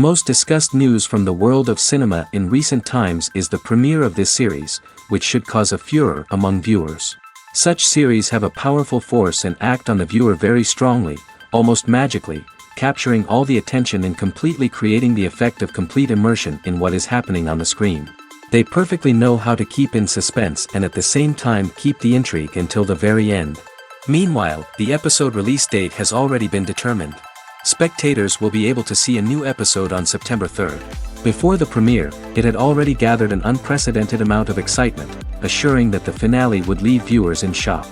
most discussed news from the world of cinema in recent times is the premiere of this series, which should cause a furor among viewers. Such series have a powerful force and act on the viewer very strongly, almost magically, capturing all the attention and completely creating the effect of complete immersion in what is happening on the screen. They perfectly know how to keep in suspense and at the same time keep the intrigue until the very end. Meanwhile, the episode release date has already been determined. Spectators will be able to see a new episode on September 3rd. Before the premiere, it had already gathered an unprecedented amount of excitement, assuring that the finale would leave viewers in shock.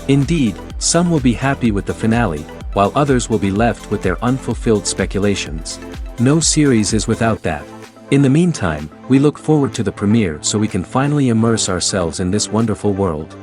Indeed, some will be happy with the finale, while others will be left with their unfulfilled speculations. No series is without that. In the meantime, we look forward to the premiere so we can finally immerse ourselves in this wonderful world.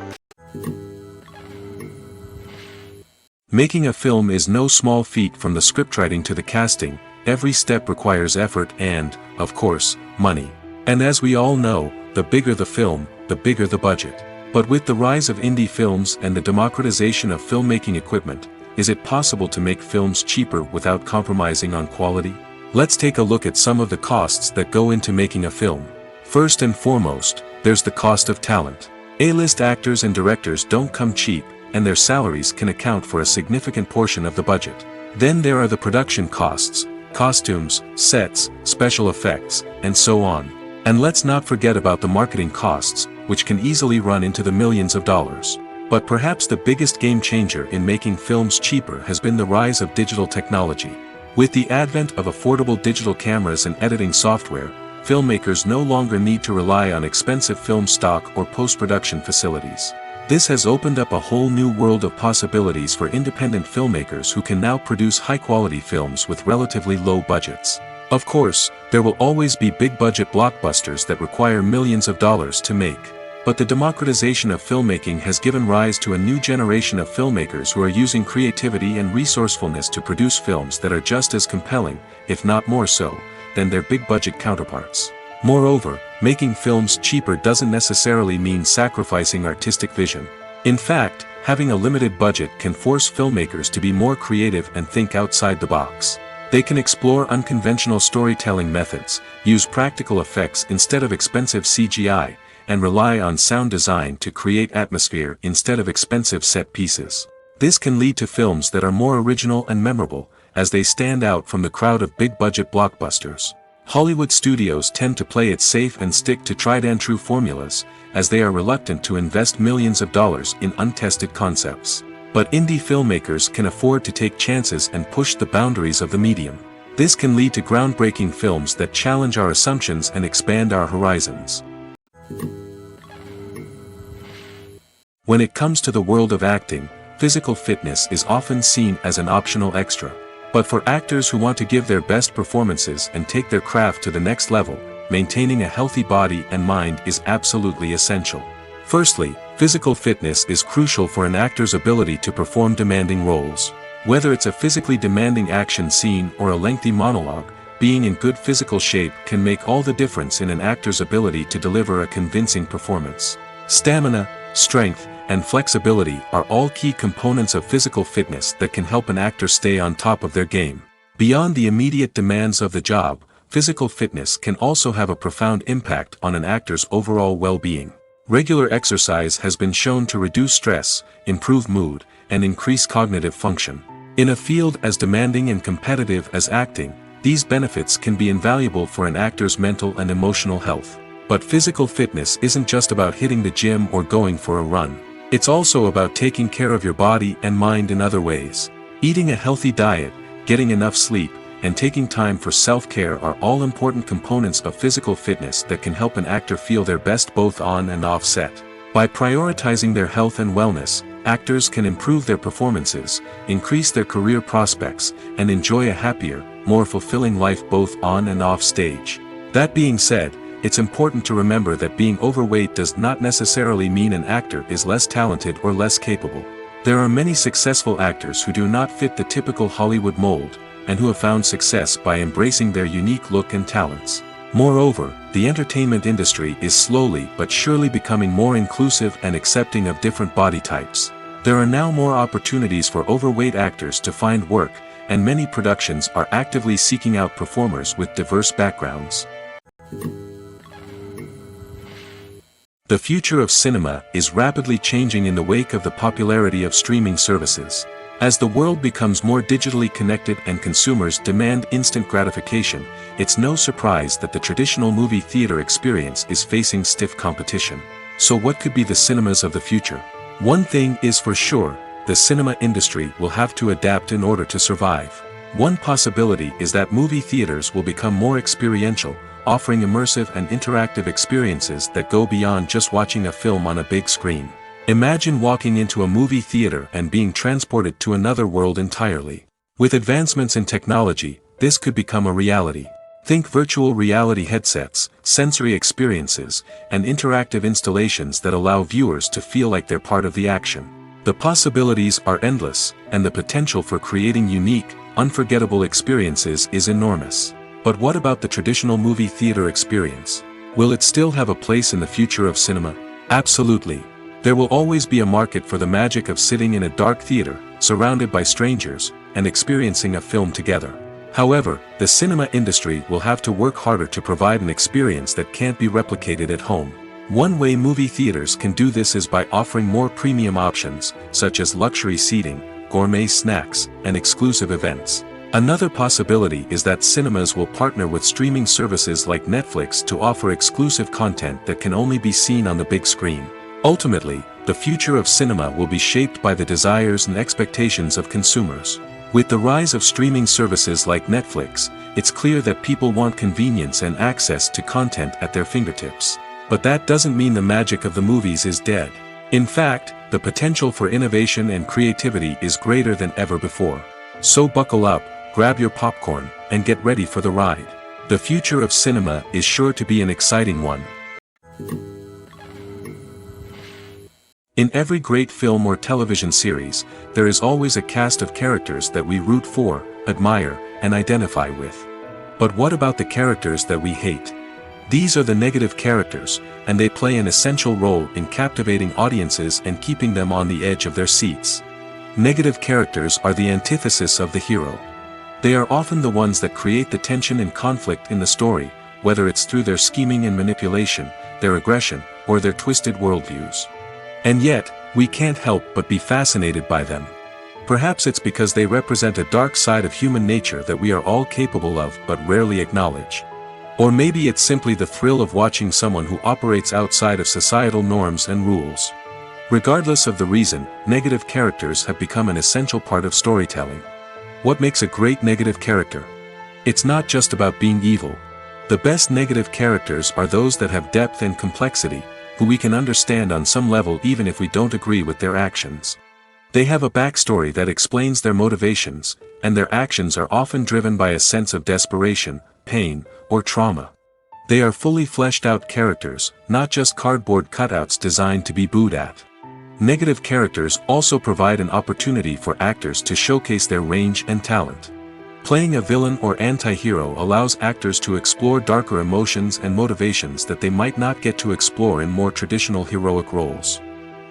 Making a film is no small feat. From the scriptwriting to the casting, every step requires effort and, of course, money. And as we all know, the bigger the film, the bigger the budget. But with the rise of indie films and the democratization of filmmaking equipment, is it possible to make films cheaper without compromising on quality? Let's take a look at some of the costs that go into making a film. First and foremost, there's the cost of talent. A-list actors and directors don't come cheap, and their salaries can account for a significant portion of the budget. Then there are the production costs, costumes, sets, special effects, and so on. And let's not forget about the marketing costs, which can easily run into the millions of dollars. But perhaps the biggest game changer in making films cheaper has been the rise of digital technology. With the advent of affordable digital cameras and editing software, filmmakers no longer need to rely on expensive film stock or post-production facilities. This has opened up a whole new world of possibilities for independent filmmakers who can now produce high-quality films with relatively low budgets. Of course, there will always be big-budget blockbusters that require millions of dollars to make. But the democratization of filmmaking has given rise to a new generation of filmmakers who are using creativity and resourcefulness to produce films that are just as compelling, if not more so, than their big-budget counterparts. Moreover, making films cheaper doesn't necessarily mean sacrificing artistic vision. In fact, having a limited budget can force filmmakers to be more creative and think outside the box. They can explore unconventional storytelling methods, use practical effects instead of expensive CGI, and rely on sound design to create atmosphere instead of expensive set pieces. This can lead to films that are more original and memorable, as they stand out from the crowd of big-budget blockbusters. Hollywood studios tend to play it safe and stick to tried-and-true formulas, as they are reluctant to invest millions of dollars in untested concepts. But indie filmmakers can afford to take chances and push the boundaries of the medium. This can lead to groundbreaking films that challenge our assumptions and expand our horizons. When it comes to the world of acting, physical fitness is often seen as an optional extra. But for actors who want to give their best performances and take their craft to the next level, maintaining a healthy body and mind is absolutely essential. Firstly, physical fitness is crucial for an actor's ability to perform demanding roles. Whether it's a physically demanding action scene or a lengthy monologue, being in good physical shape can make all the difference in an actor's ability to deliver a convincing performance. Stamina, strength, and flexibility are all key components of physical fitness that can help an actor stay on top of their game. Beyond the immediate demands of the job, physical fitness can also have a profound impact on an actor's overall well-being. Regular exercise has been shown to reduce stress, improve mood, and increase cognitive function. In a field as demanding and competitive as acting, these benefits can be invaluable for an actor's mental and emotional health. But physical fitness isn't just about hitting the gym or going for a run. It's also about taking care of your body and mind in other ways. Eating a healthy diet, getting enough sleep, and taking time for self-care are all important components of physical fitness that can help an actor feel their best both on and off set. By prioritizing their health and wellness, actors can improve their performances, increase their career prospects, and enjoy a happier, more fulfilling life both on and off stage. That being said, it's important to remember that being overweight does not necessarily mean an actor is less talented or less capable. There are many successful actors who do not fit the typical Hollywood mold, and who have found success by embracing their unique look and talents. Moreover, the entertainment industry is slowly but surely becoming more inclusive and accepting of different body types. There are now more opportunities for overweight actors to find work, and many productions are actively seeking out performers with diverse backgrounds. The future of cinema is rapidly changing in the wake of the popularity of streaming services. As the world becomes more digitally connected and consumers demand instant gratification, it's no surprise that the traditional movie theater experience is facing stiff competition. So what could be the cinemas of the future? One thing is for sure, the cinema industry will have to adapt in order to survive. One possibility is that movie theaters will become more experiential, offering immersive and interactive experiences that go beyond just watching a film on a big screen. Imagine walking into a movie theater and being transported to another world entirely. With advancements in technology, this could become a reality. Think virtual reality headsets, sensory experiences, and interactive installations that allow viewers to feel like they're part of the action. The possibilities are endless, and the potential for creating unique, unforgettable experiences is enormous. But what about the traditional movie theater experience? Will it still have a place in the future of cinema? Absolutely. There will always be a market for the magic of sitting in a dark theater, surrounded by strangers, and experiencing a film together. However, the cinema industry will have to work harder to provide an experience that can't be replicated at home. One way movie theaters can do this is by offering more premium options, such as luxury seating, gourmet snacks, and exclusive events. Another possibility is that cinemas will partner with streaming services like Netflix to offer exclusive content that can only be seen on the big screen. Ultimately, the future of cinema will be shaped by the desires and expectations of consumers. With the rise of streaming services like Netflix, it's clear that people want convenience and access to content at their fingertips. But that doesn't mean the magic of the movies is dead. In fact, the potential for innovation and creativity is greater than ever before. So buckle up, grab your popcorn, and get ready for the ride. The future of cinema is sure to be an exciting one. In every great film or television series, there is always a cast of characters that we root for, admire, and identify with. But what about the characters that we hate? These are the negative characters, and they play an essential role in captivating audiences and keeping them on the edge of their seats. Negative characters are the antithesis of the hero. They are often the ones that create the tension and conflict in the story, whether it's through their scheming and manipulation, their aggression, or their twisted worldviews. And yet, we can't help but be fascinated by them. Perhaps it's because they represent a dark side of human nature that we are all capable of but rarely acknowledge. Or maybe it's simply the thrill of watching someone who operates outside of societal norms and rules. Regardless of the reason, negative characters have become an essential part of storytelling. What makes a great negative character? It's not just about being evil. The best negative characters are those that have depth and complexity, who we can understand on some level even if we don't agree with their actions. They have a backstory that explains their motivations, and their actions are often driven by a sense of desperation, pain, or trauma. They are fully fleshed out characters, not just cardboard cutouts designed to be booed at. Negative characters also provide an opportunity for actors to showcase their range and talent. Playing a villain or anti-hero allows actors to explore darker emotions and motivations that they might not get to explore in more traditional heroic roles.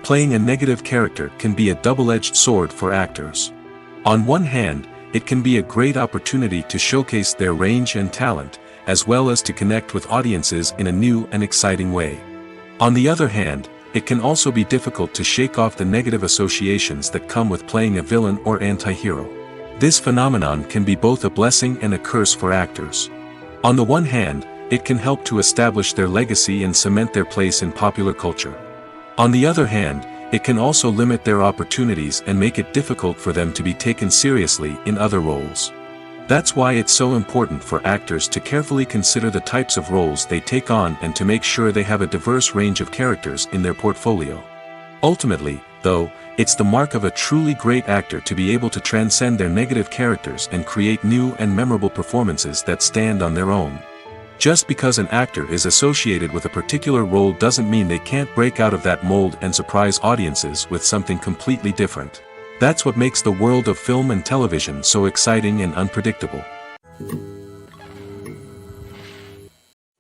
Playing a negative character can be a double-edged sword for actors. On one hand, it can be a great opportunity to showcase their range and talent, as well as to connect with audiences in a new and exciting way. On the other hand, it can also be difficult to shake off the negative associations that come with playing a villain or anti-hero. This phenomenon can be both a blessing and a curse for actors. On the one hand, it can help to establish their legacy and cement their place in popular culture. On the other hand, it can also limit their opportunities and make it difficult for them to be taken seriously in other roles. That's why it's so important for actors to carefully consider the types of roles they take on and to make sure they have a diverse range of characters in their portfolio. Ultimately, though, it's the mark of a truly great actor to be able to transcend their negative characters and create new and memorable performances that stand on their own. Just because an actor is associated with a particular role doesn't mean they can't break out of that mold and surprise audiences with something completely different. That's what makes the world of film and television so exciting and unpredictable.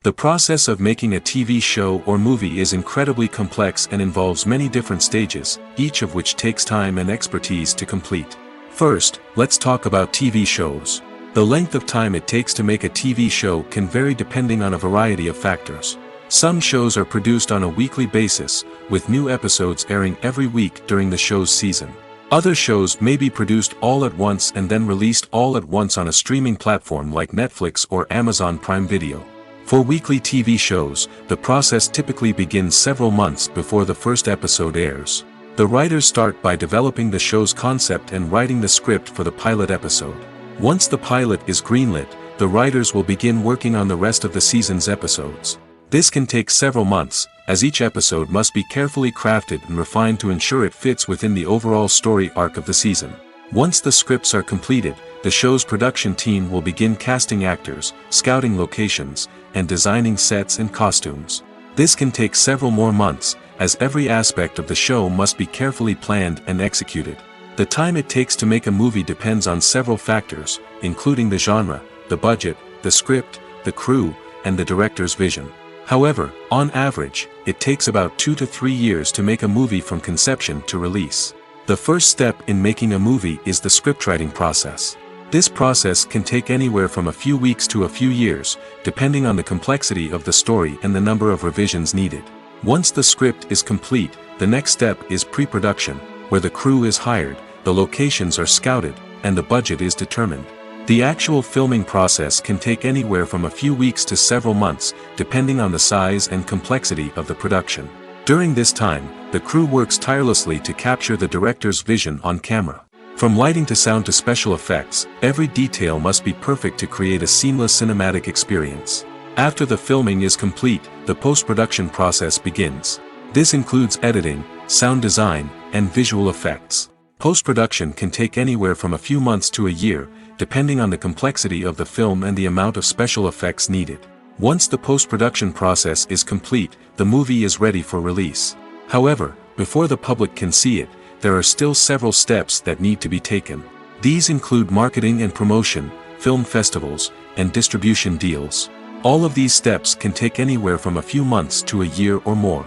The process of making a TV show or movie is incredibly complex and involves many different stages, each of which takes time and expertise to complete. First, let's talk about TV shows. The length of time it takes to make a TV show can vary depending on a variety of factors. Some shows are produced on a weekly basis, with new episodes airing every week during the show's season. Other shows may be produced all at once and then released all at once on a streaming platform like Netflix or Amazon Prime Video. For weekly TV shows, the process typically begins several months before the first episode airs. The writers start by developing the show's concept and writing the script for the pilot episode. Once the pilot is greenlit, the writers will begin working on the rest of the season's episodes. This can take several months, as each episode must be carefully crafted and refined to ensure it fits within the overall story arc of the season. Once the scripts are completed, the show's production team will begin casting actors, scouting locations, and designing sets and costumes. This can take several more months, as every aspect of the show must be carefully planned and executed. The time it takes to make a movie depends on several factors, including the genre, the budget, the script, the crew, and the director's vision. However, on average, it takes about 2 to 3 years to make a movie from conception to release. The first step in making a movie is the scriptwriting process. This process can take anywhere from a few weeks to a few years, depending on the complexity of the story and the number of revisions needed. Once the script is complete, the next step is pre-production, where the crew is hired, the locations are scouted, and the budget is determined. The actual filming process can take anywhere from a few weeks to several months, depending on the size and complexity of the production. During this time, the crew works tirelessly to capture the director's vision on camera. From lighting to sound to special effects, every detail must be perfect to create a seamless cinematic experience. After the filming is complete, the post-production process begins. This includes editing, sound design, and visual effects. Post-production can take anywhere from a few months to a year, depending on the complexity of the film and the amount of special effects needed. Once the post-production process is complete, the movie is ready for release. However, before the public can see it, there are still several steps that need to be taken. These include marketing and promotion, film festivals, and distribution deals. All of these steps can take anywhere from a few months to a year or more.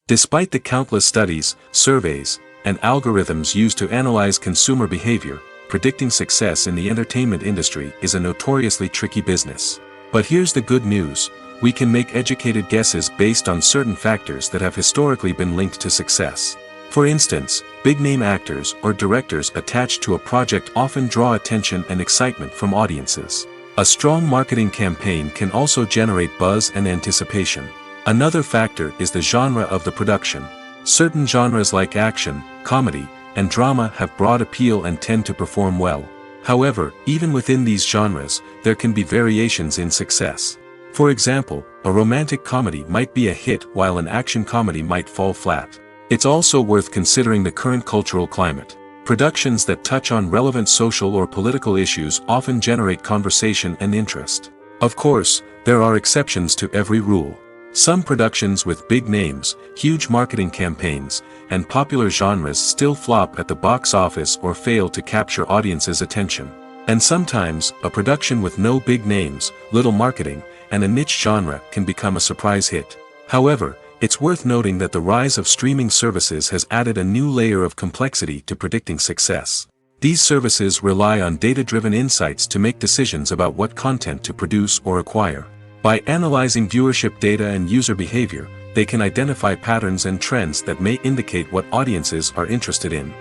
Despite the countless studies, surveys, and algorithms used to analyze consumer behavior, predicting success in the entertainment industry is a notoriously tricky business. But here's the good news: we can make educated guesses based on certain factors that have historically been linked to success. For instance, big-name actors or directors attached to a project often draw attention and excitement from audiences. A strong marketing campaign can also generate buzz and anticipation. Another factor is the genre of the production. Certain genres like action, comedy, and drama have broad appeal and tend to perform well. However, even within these genres, there can be variations in success. For example, a romantic comedy might be a hit while an action comedy might fall flat. It's also worth considering the current cultural climate. Productions that touch on relevant social or political issues often generate conversation and interest. Of course, there are exceptions to every rule. Some productions with big names, huge marketing campaigns, and popular genres still flop at the box office or fail to capture audiences' attention. And sometimes, a production with no big names, little marketing, and a niche genre can become a surprise hit. However, it's worth noting that the rise of streaming services has added a new layer of complexity to predicting success. These services rely on data-driven insights to make decisions about what content to produce or acquire. By analyzing viewership data and user behavior, they can identify patterns and trends that may indicate what audiences are interested in.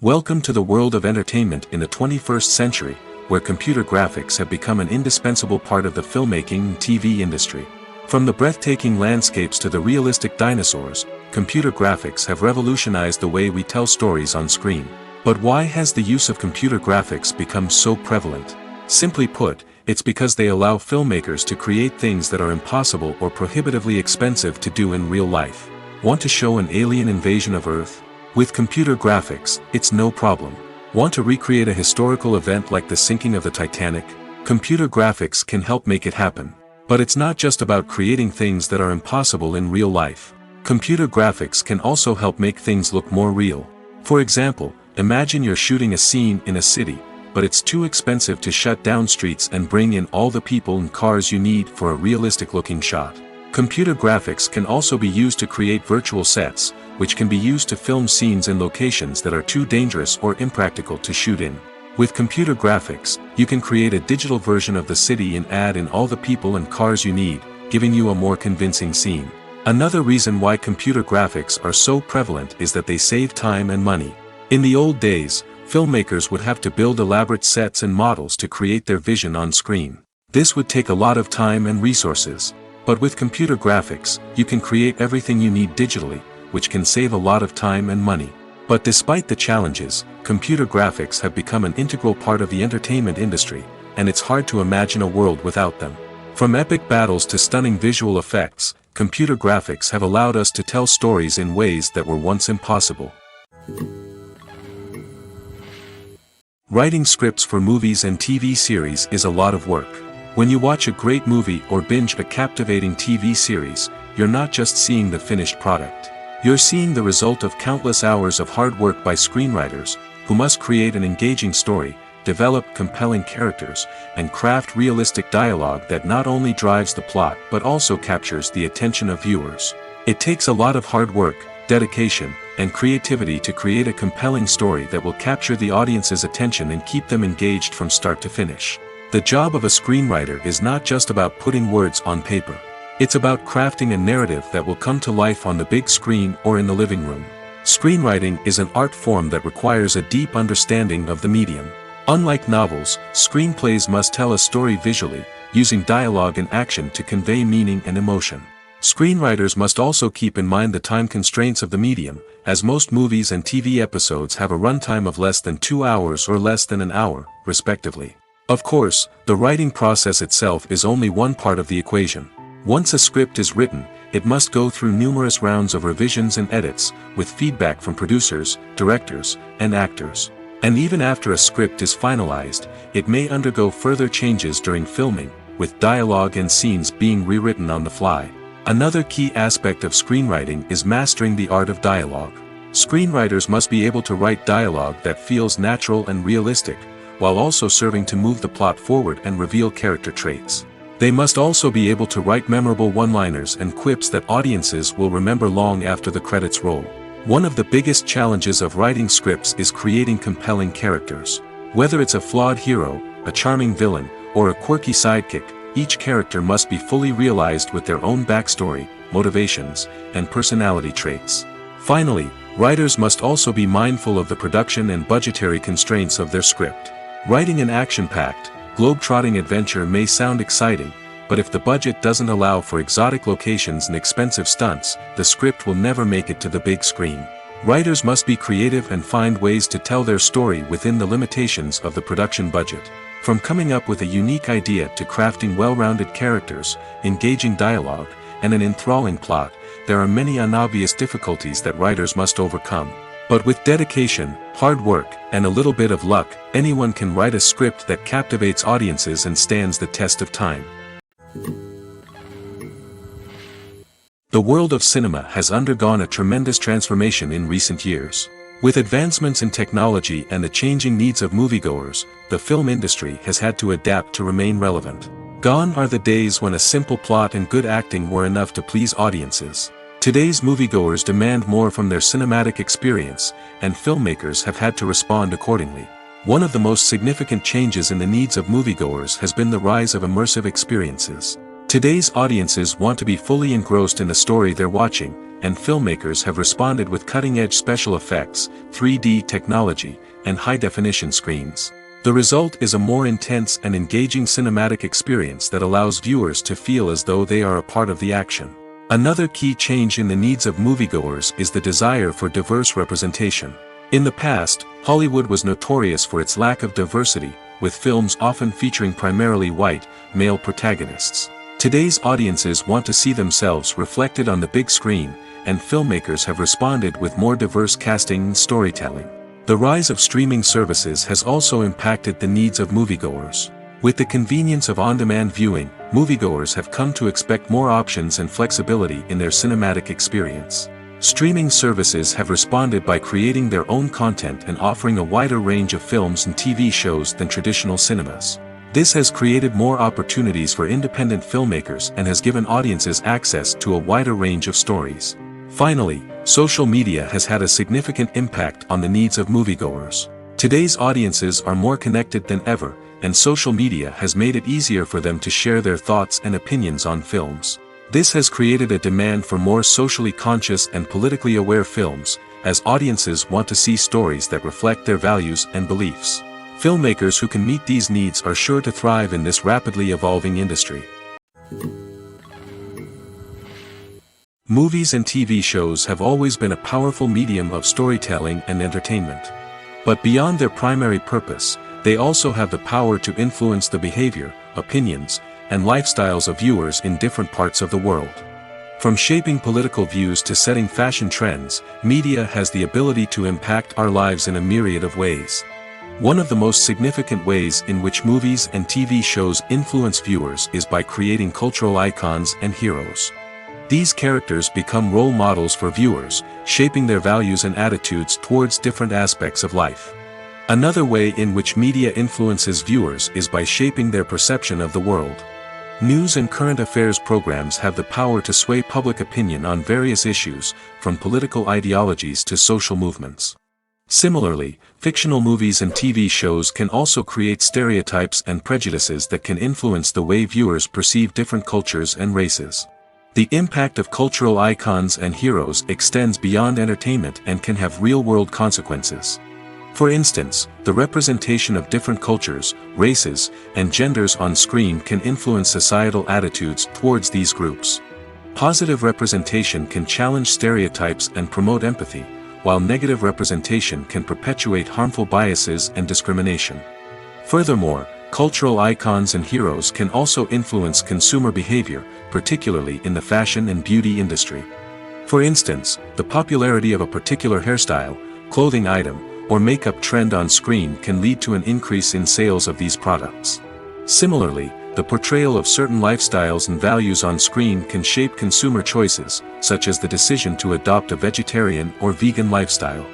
Welcome to the world of entertainment in the 21st century, where computer graphics have become an indispensable part of the filmmaking and TV industry. From the breathtaking landscapes to the realistic dinosaurs, computer graphics have revolutionized the way we tell stories on screen. But why has the use of computer graphics become so prevalent? Simply put, it's because they allow filmmakers to create things that are impossible or prohibitively expensive to do in real life. Want to show an alien invasion of Earth? With computer graphics, it's no problem. Want to recreate a historical event like the sinking of the Titanic? Computer graphics can help make it happen. But it's not just about creating things that are impossible in real life. Computer graphics can also help make things look more real. For example, imagine you're shooting a scene in a city, but it's too expensive to shut down streets and bring in all the people and cars you need for a realistic-looking shot. Computer graphics can also be used to create virtual sets, which can be used to film scenes in locations that are too dangerous or impractical to shoot in. With computer graphics, you can create a digital version of the city and add in all the people and cars you need, giving you a more convincing scene. Another reason why computer graphics are so prevalent is that they save time and money. In the old days, filmmakers would have to build elaborate sets and models to create their vision on screen. This would take a lot of time and resources. But with computer graphics, you can create everything you need digitally, which can save a lot of time and money. But despite the challenges, computer graphics have become an integral part of the entertainment industry, and it's hard to imagine a world without them. From epic battles to stunning visual effects, computer graphics have allowed us to tell stories in ways that were once impossible. Writing scripts for movies and TV series is a lot of work. When you watch a great movie or binge a captivating TV series, you're not just seeing the finished product. You're seeing the result of countless hours of hard work by screenwriters, who must create an engaging story, develop compelling characters, and craft realistic dialogue that not only drives the plot but also captures the attention of viewers. It takes a lot of hard work, dedication, and creativity to create a compelling story that will capture the audience's attention and keep them engaged from start to finish. The job of a screenwriter is not just about putting words on paper. It's about crafting a narrative that will come to life on the big screen or in the living room. Screenwriting is an art form that requires a deep understanding of the medium. Unlike novels, screenplays must tell a story visually, using dialogue and action to convey meaning and emotion. Screenwriters must also keep in mind the time constraints of the medium, as most movies and TV episodes have a runtime of less than 2 hours or less than an hour, respectively. Of course, the writing process itself is only one part of the equation. Once a script is written, it must go through numerous rounds of revisions and edits, with feedback from producers, directors, and actors. And even after a script is finalized, it may undergo further changes during filming, with dialogue and scenes being rewritten on the fly. Another key aspect of screenwriting is mastering the art of dialogue. Screenwriters must be able to write dialogue that feels natural and realistic, while also serving to move the plot forward and reveal character traits. They must also be able to write memorable one-liners and quips that audiences will remember long after the credits roll. One of the biggest challenges of writing scripts is creating compelling characters. Whether it's a flawed hero, a charming villain, or a quirky sidekick, each character must be fully realized with their own backstory, motivations, and personality traits. Finally, writers must also be mindful of the production and budgetary constraints of their script. Writing an action-packed, globe-trotting adventure may sound exciting, but if the budget doesn't allow for exotic locations and expensive stunts, the script will never make it to the big screen. Writers must be creative and find ways to tell their story within the limitations of the production budget. From coming up with a unique idea to crafting well-rounded characters, engaging dialogue, and an enthralling plot, there are many unobvious difficulties that writers must overcome. But with dedication, hard work, and a little bit of luck, anyone can write a script that captivates audiences and stands the test of time. The world of cinema has undergone a tremendous transformation in recent years. With advancements in technology and the changing needs of moviegoers, the film industry has had to adapt to remain relevant. Gone are the days when a simple plot and good acting were enough to please audiences. Today's moviegoers demand more from their cinematic experience, and filmmakers have had to respond accordingly. One of the most significant changes in the needs of moviegoers has been the rise of immersive experiences. Today's audiences want to be fully engrossed in the story they're watching, and filmmakers have responded with cutting-edge special effects, 3D technology, and high-definition screens. The result is a more intense and engaging cinematic experience that allows viewers to feel as though they are a part of the action. Another key change in the needs of moviegoers is the desire for diverse representation. In the past, Hollywood was notorious for its lack of diversity, with films often featuring primarily white, male protagonists. Today's audiences want to see themselves reflected on the big screen, and filmmakers have responded with more diverse casting and storytelling. The rise of streaming services has also impacted the needs of moviegoers. With the convenience of on-demand viewing, moviegoers have come to expect more options and flexibility in their cinematic experience. Streaming services have responded by creating their own content and offering a wider range of films and TV shows than traditional cinemas. This has created more opportunities for independent filmmakers and has given audiences access to a wider range of stories. Finally, social media has had a significant impact on the needs of moviegoers. Today's audiences are more connected than ever, and social media has made it easier for them to share their thoughts and opinions on films. This has created a demand for more socially conscious and politically aware films, as audiences want to see stories that reflect their values and beliefs. Filmmakers who can meet these needs are sure to thrive in this rapidly evolving industry. Movies and TV shows have always been a powerful medium of storytelling and entertainment. But beyond their primary purpose, they also have the power to influence the behavior, opinions, and lifestyles of viewers in different parts of the world. From shaping political views to setting fashion trends, media has the ability to impact our lives in a myriad of ways. One of the most significant ways in which movies and TV shows influence viewers is by creating cultural icons and heroes. These characters become role models for viewers, shaping their values and attitudes towards different aspects of life. Another way in which media influences viewers is by shaping their perception of the world. News and current affairs programs have the power to sway public opinion on various issues, from political ideologies to social movements. Similarly, fictional movies and TV shows can also create stereotypes and prejudices that can influence the way viewers perceive different cultures and races. The impact of cultural icons and heroes extends beyond entertainment and can have real-world consequences. For instance, the representation of different cultures, races, and genders on screen can influence societal attitudes towards these groups. Positive representation can challenge stereotypes and promote empathy, while negative representation can perpetuate harmful biases and discrimination. Furthermore, cultural icons and heroes can also influence consumer behavior, particularly in the fashion and beauty industry. For instance, the popularity of a particular hairstyle, clothing item, or makeup trend on screen can lead to an increase in sales of these products. Similarly, the portrayal of certain lifestyles and values on screen can shape consumer choices, such as the decision to adopt a vegetarian or vegan lifestyle.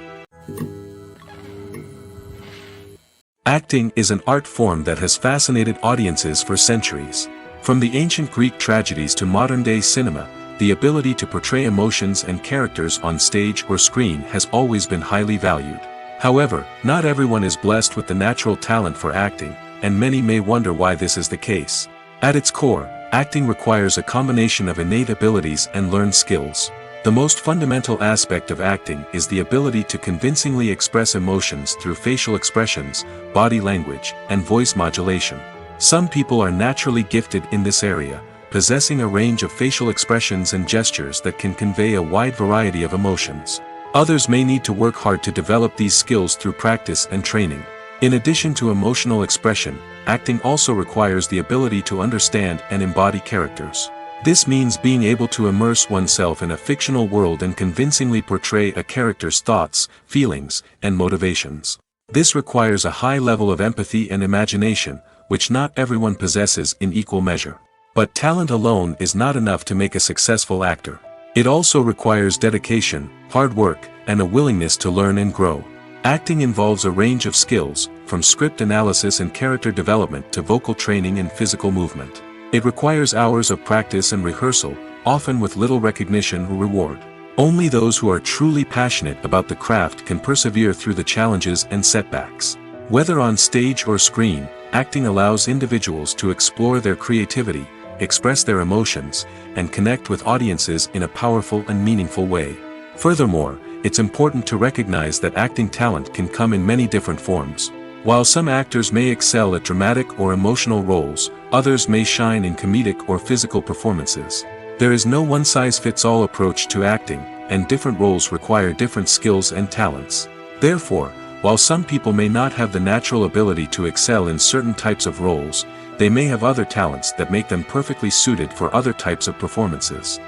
Acting is an art form that has fascinated audiences for centuries. From the ancient Greek tragedies to modern-day cinema, the ability to portray emotions and characters on stage or screen has always been highly valued. However, not everyone is blessed with the natural talent for acting, and many may wonder why this is the case. At its core, acting requires a combination of innate abilities and learned skills. The most fundamental aspect of acting is the ability to convincingly express emotions through facial expressions, body language, and voice modulation. Some people are naturally gifted in this area, possessing a range of facial expressions and gestures that can convey a wide variety of emotions. Others may need to work hard to develop these skills through practice and training. In addition to emotional expression, acting also requires the ability to understand and embody characters. This means being able to immerse oneself in a fictional world and convincingly portray a character's thoughts, feelings, and motivations. This requires a high level of empathy and imagination, which not everyone possesses in equal measure. But talent alone is not enough to make a successful actor. It also requires dedication, hard work, and a willingness to learn and grow. Acting involves a range of skills, from script analysis and character development to vocal training and physical movement. It requires hours of practice and rehearsal, often with little recognition or reward. Only those who are truly passionate about the craft can persevere through the challenges and setbacks. Whether on stage or screen, acting allows individuals to explore their creativity, express their emotions, and connect with audiences in a powerful and meaningful way. Furthermore, it's important to recognize that acting talent can come in many different forms. While some actors may excel at dramatic or emotional roles, others may shine in comedic or physical performances. There is no one-size-fits-all approach to acting, and different roles require different skills and talents. Therefore, while some people may not have the natural ability to excel in certain types of roles, they may have other talents that make them perfectly suited for other types of performances.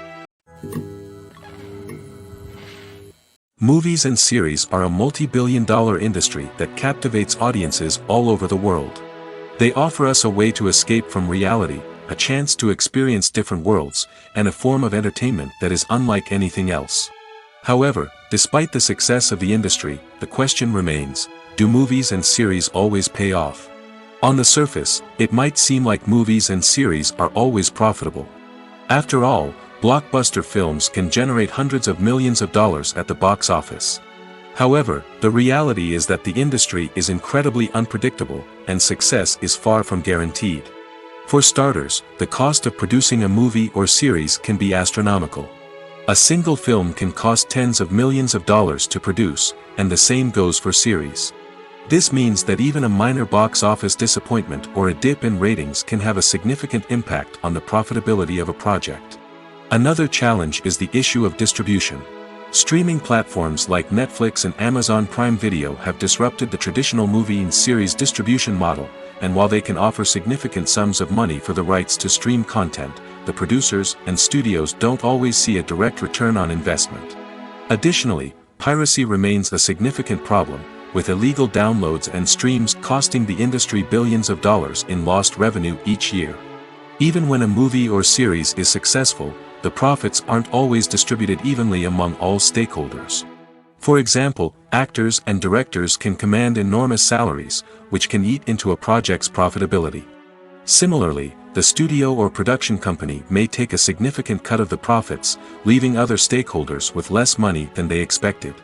Movies and series are a multi-billion-dollar industry that captivates audiences all over the world. They offer us a way to escape from reality, a chance to experience different worlds, and a form of entertainment that is unlike anything else. However, despite the success of the industry, the question remains, do movies and series always pay off? On the surface, it might seem like movies and series are always profitable. After all, blockbuster films can generate hundreds of millions of dollars at the box office. However, the reality is that the industry is incredibly unpredictable, and success is far from guaranteed. For starters, the cost of producing a movie or series can be astronomical. A single film can cost tens of millions of dollars to produce, and the same goes for series. This means that even a minor box office disappointment or a dip in ratings can have a significant impact on the profitability of a project. Another challenge is the issue of distribution. Streaming platforms like Netflix and Amazon Prime Video have disrupted the traditional movie and series distribution model, and while they can offer significant sums of money for the rights to stream content, the producers and studios don't always see a direct return on investment. Additionally, piracy remains a significant problem, with illegal downloads and streams costing the industry billions of dollars in lost revenue each year. Even when a movie or series is successful, the profits aren't always distributed evenly among all stakeholders. For example, actors and directors can command enormous salaries, which can eat into a project's profitability. Similarly, the studio or production company may take a significant cut of the profits, leaving other stakeholders with less money than they expected.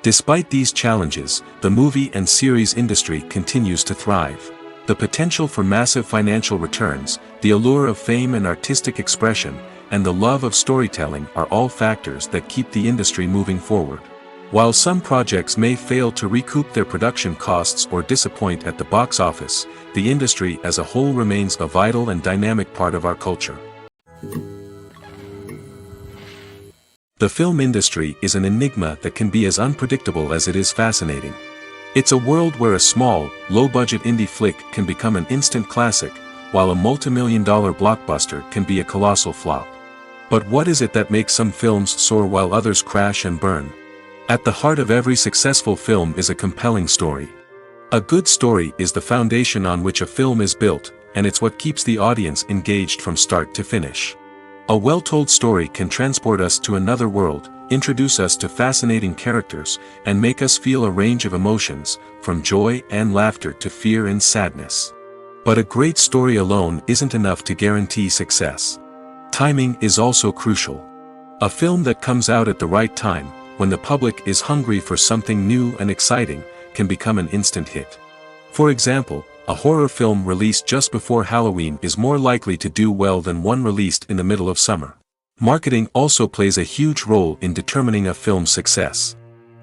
Despite these challenges, the movie and series industry continues to thrive. The potential for massive financial returns, the allure of fame and artistic expression, and the love of storytelling are all factors that keep the industry moving forward. While some projects may fail to recoup their production costs or disappoint at the box office, the industry as a whole remains a vital and dynamic part of our culture. The film industry is an enigma that can be as unpredictable as it is fascinating. It's a world where a small, low-budget indie flick can become an instant classic, while a multi-million-dollar blockbuster can be a colossal flop. But what is it that makes some films soar while others crash and burn? At the heart of every successful film is a compelling story. A good story is the foundation on which a film is built, and it's what keeps the audience engaged from start to finish. A well-told story can transport us to another world, introduce us to fascinating characters, and make us feel a range of emotions, from joy and laughter to fear and sadness. But a great story alone isn't enough to guarantee success. Timing is also crucial. A film that comes out at the right time, when the public is hungry for something new and exciting, can become an instant hit. For example, a horror film released just before Halloween is more likely to do well than one released in the middle of summer. Marketing also plays a huge role in determining a film's success.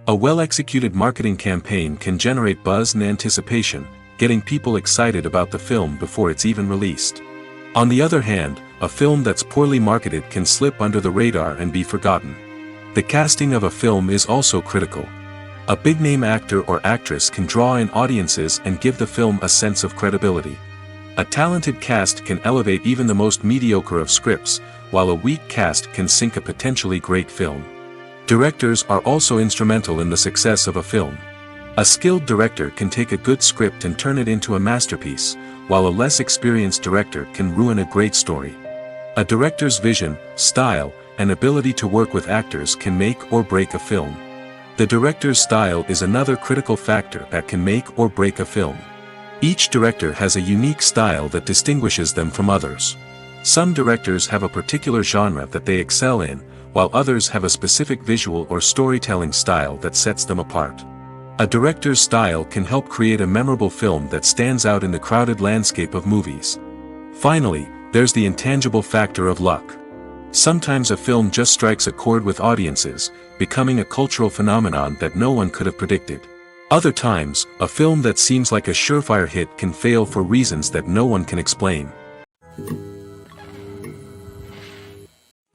A well-executed marketing campaign can generate buzz and anticipation, getting people excited about the film before it's even released. On the other hand, a film that's poorly marketed can slip under the radar and be forgotten. The casting of a film is also critical. A big-name actor or actress can draw in audiences and give the film a sense of credibility. A talented cast can elevate even the most mediocre of scripts, while a weak cast can sink a potentially great film. Directors are also instrumental in the success of a film. A skilled director can take a good script and turn it into a masterpiece, while a less experienced director can ruin a great story. A director's vision, style, and ability to work with actors can make or break a film. The director's style is another critical factor that can make or break a film. Each director has a unique style that distinguishes them from others. Some directors have a particular genre that they excel in, while others have a specific visual or storytelling style that sets them apart. A director's style can help create a memorable film that stands out in the crowded landscape of movies. Finally, there's the intangible factor of luck. Sometimes a film just strikes a chord with audiences, becoming a cultural phenomenon that no one could have predicted. Other times, a film that seems like a surefire hit can fail for reasons that no one can explain.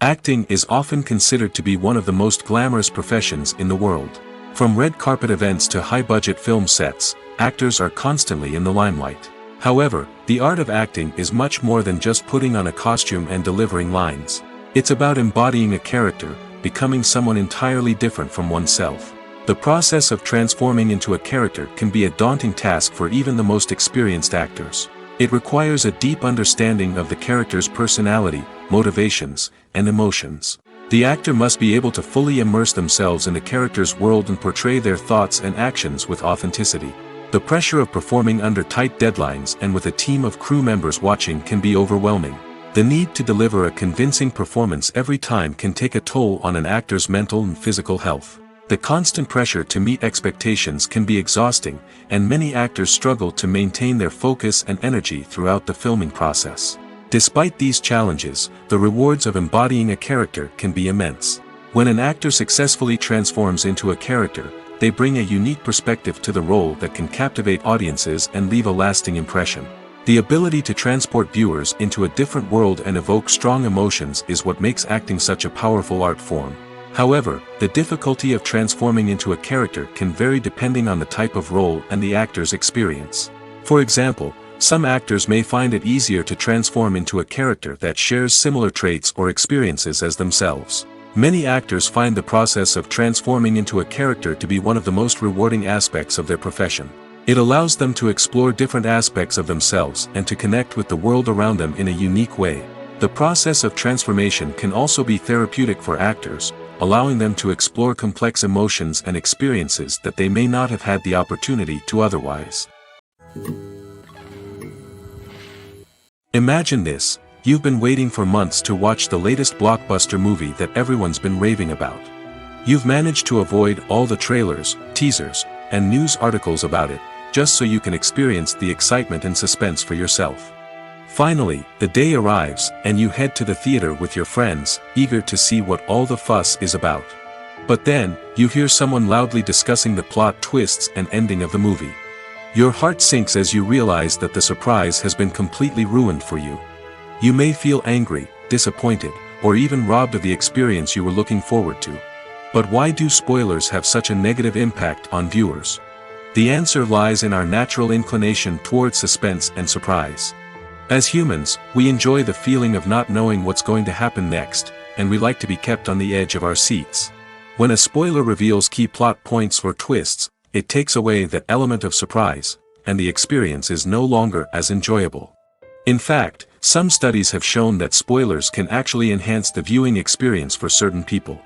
Acting is often considered to be one of the most glamorous professions in the world. From red carpet events to high-budget film sets, actors are constantly in the limelight. However, the art of acting is much more than just putting on a costume and delivering lines. It's about embodying a character, becoming someone entirely different from oneself. The process of transforming into a character can be a daunting task for even the most experienced actors. It requires a deep understanding of the character's personality, motivations, and emotions. The actor must be able to fully immerse themselves in the character's world and portray their thoughts and actions with authenticity. The pressure of performing under tight deadlines and with a team of crew members watching can be overwhelming. The need to deliver a convincing performance every time can take a toll on an actor's mental and physical health. The constant pressure to meet expectations can be exhausting, and many actors struggle to maintain their focus and energy throughout the filming process. Despite these challenges, the rewards of embodying a character can be immense. When an actor successfully transforms into a character, they bring a unique perspective to the role that can captivate audiences and leave a lasting impression. The ability to transport viewers into a different world and evoke strong emotions is what makes acting such a powerful art form. However, the difficulty of transforming into a character can vary depending on the type of role and the actor's experience. For example, some actors may find it easier to transform into a character that shares similar traits or experiences as themselves. Many actors find the process of transforming into a character to be one of the most rewarding aspects of their profession. It allows them to explore different aspects of themselves and to connect with the world around them in a unique way. The process of transformation can also be therapeutic for actors, allowing them to explore complex emotions and experiences that they may not have had the opportunity to otherwise. Imagine this: you've been waiting for months to watch the latest blockbuster movie that everyone's been raving about. You've managed to avoid all the trailers, teasers, and news articles about it, just so you can experience the excitement and suspense for yourself. Finally, the day arrives, and you head to the theater with your friends, eager to see what all the fuss is about. But then, you hear someone loudly discussing the plot twists and ending of the movie. Your heart sinks as you realize that the surprise has been completely ruined for you. You may feel angry, disappointed, or even robbed of the experience you were looking forward to. But why do spoilers have such a negative impact on viewers? The answer lies in our natural inclination towards suspense and surprise. As humans, we enjoy the feeling of not knowing what's going to happen next, and we like to be kept on the edge of our seats. When a spoiler reveals key plot points or twists, it takes away that element of surprise, and the experience is no longer as enjoyable. In fact, some studies have shown that spoilers can actually enhance the viewing experience for certain people.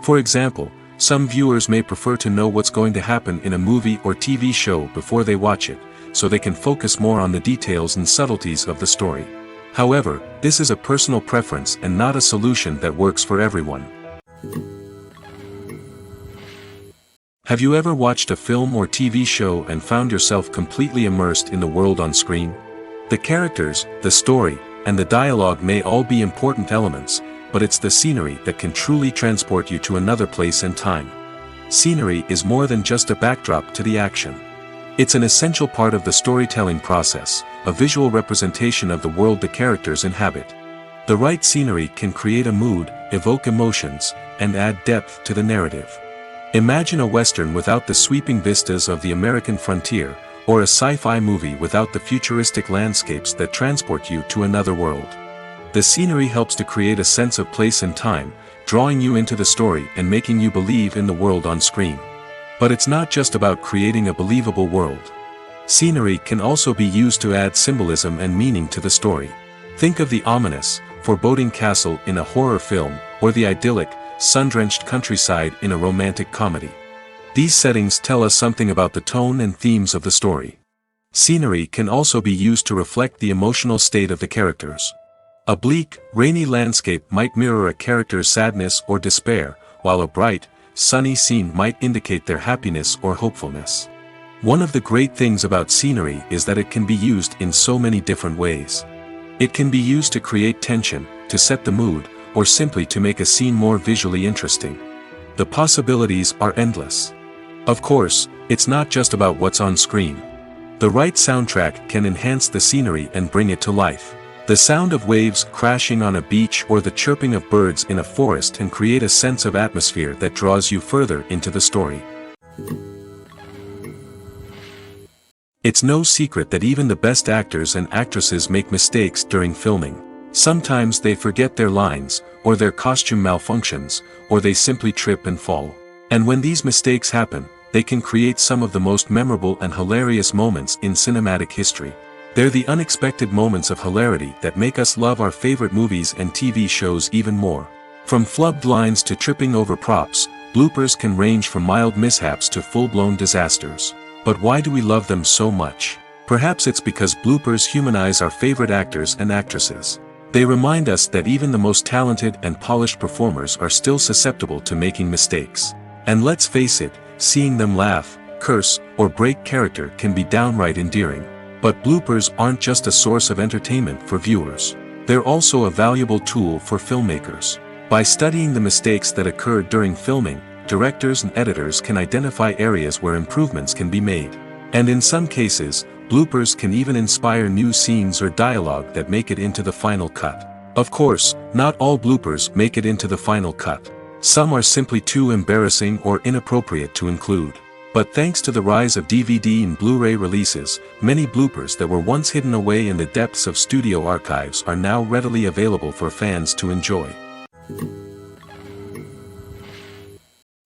For example, some viewers may prefer to know what's going to happen in a movie or TV show before they watch it, so they can focus more on the details and subtleties of the story. However, this is a personal preference and not a solution that works for everyone. Have you ever watched a film or TV show and found yourself completely immersed in the world on screen? The characters, the story, and the dialogue may all be important elements, but it's the scenery that can truly transport you to another place and time. Scenery is more than just a backdrop to the action. It's an essential part of the storytelling process, a visual representation of the world the characters inhabit. The right scenery can create a mood, evoke emotions, and add depth to the narrative. Imagine a Western without the sweeping vistas of the American frontier, or a sci-fi movie without the futuristic landscapes that transport you to another world. The scenery helps to create a sense of place and time, drawing you into the story and making you believe in the world on screen. But it's not just about creating a believable world. Scenery can also be used to add symbolism and meaning to the story. Think of the ominous, foreboding castle in a horror film, or the idyllic, sun-drenched countryside in a romantic comedy. These settings tell us something about the tone and themes of the story. Scenery can also be used to reflect the emotional state of the characters. A bleak, rainy landscape might mirror a character's sadness or despair, while a bright, sunny scene might indicate their happiness or hopefulness. One of the great things about scenery is that it can be used in so many different ways. It can be used to create tension, to set the mood, or simply to make a scene more visually interesting. The possibilities are endless. Of course, it's not just about what's on screen. The right soundtrack can enhance the scenery and bring it to life. The sound of waves crashing on a beach or the chirping of birds in a forest can create a sense of atmosphere that draws you further into the story. It's no secret that even the best actors and actresses make mistakes during filming. Sometimes they forget their lines, or their costume malfunctions, or they simply trip and fall. And when these mistakes happen, they can create some of the most memorable and hilarious moments in cinematic history. They're the unexpected moments of hilarity that make us love our favorite movies and TV shows even more. From flubbed lines to tripping over props, bloopers can range from mild mishaps to full-blown disasters. But why do we love them so much? Perhaps it's because bloopers humanize our favorite actors and actresses. They remind us that even the most talented and polished performers are still susceptible to making mistakes. And let's face it, seeing them laugh, curse, or break character can be downright endearing. But bloopers aren't just a source of entertainment for viewers. They're also a valuable tool for filmmakers. By studying the mistakes that occurred during filming, directors and editors can identify areas where improvements can be made. And in some cases, bloopers can even inspire new scenes or dialogue that make it into the final cut. Of course, not all bloopers make it into the final cut. Some are simply too embarrassing or inappropriate to include. But thanks to the rise of DVD and Blu-ray releases, many bloopers that were once hidden away in the depths of studio archives are now readily available for fans to enjoy.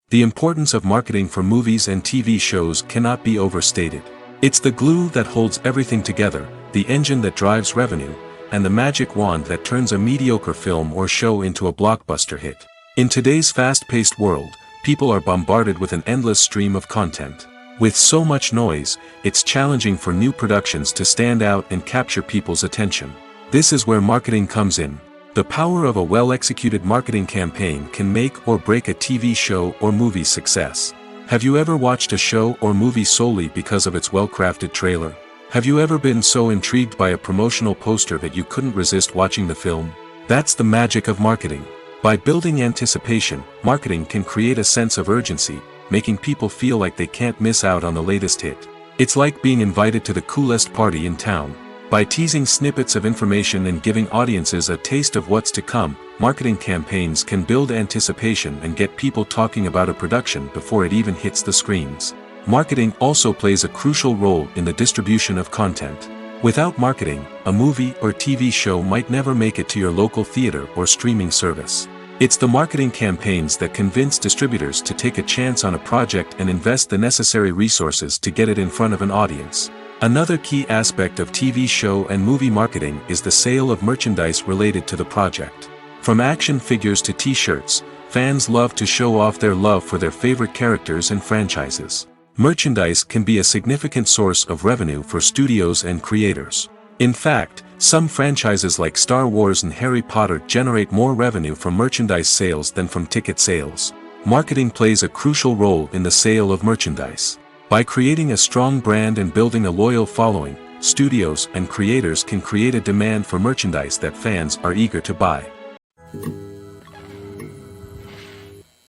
The importance of marketing for movies and TV shows cannot be overstated. It's the glue that holds everything together, the engine that drives revenue, and the magic wand that turns a mediocre film or show into a blockbuster hit. In today's fast-paced world, people are bombarded with an endless stream of content. With so much noise, it's challenging for new productions to stand out and capture people's attention. This is where marketing comes in. The power of a well-executed marketing campaign can make or break a TV show or movie's success. Have you ever watched a show or movie solely because of its well-crafted trailer? Have you ever been so intrigued by a promotional poster that you couldn't resist watching the film? That's the magic of marketing. By building anticipation, marketing can create a sense of urgency, making people feel like they can't miss out on the latest hit. It's like being invited to the coolest party in town. By teasing snippets of information and giving audiences a taste of what's to come, marketing campaigns can build anticipation and get people talking about a production before it even hits the screens. Marketing also plays a crucial role in the distribution of content. Without marketing, a movie or TV show might never make it to your local theater or streaming service. It's the marketing campaigns that convince distributors to take a chance on a project and invest the necessary resources to get it in front of an audience. Another key aspect of TV show and movie marketing is the sale of merchandise related to the project. From action figures to t-shirts, fans love to show off their love for their favorite characters and franchises. Merchandise can be a significant source of revenue for studios and creators. In fact, some franchises like Star Wars and Harry Potter generate more revenue from merchandise sales than from ticket sales. Marketing plays a crucial role in the sale of merchandise. By creating a strong brand and building a loyal following, studios and creators can create a demand for merchandise that fans are eager to buy.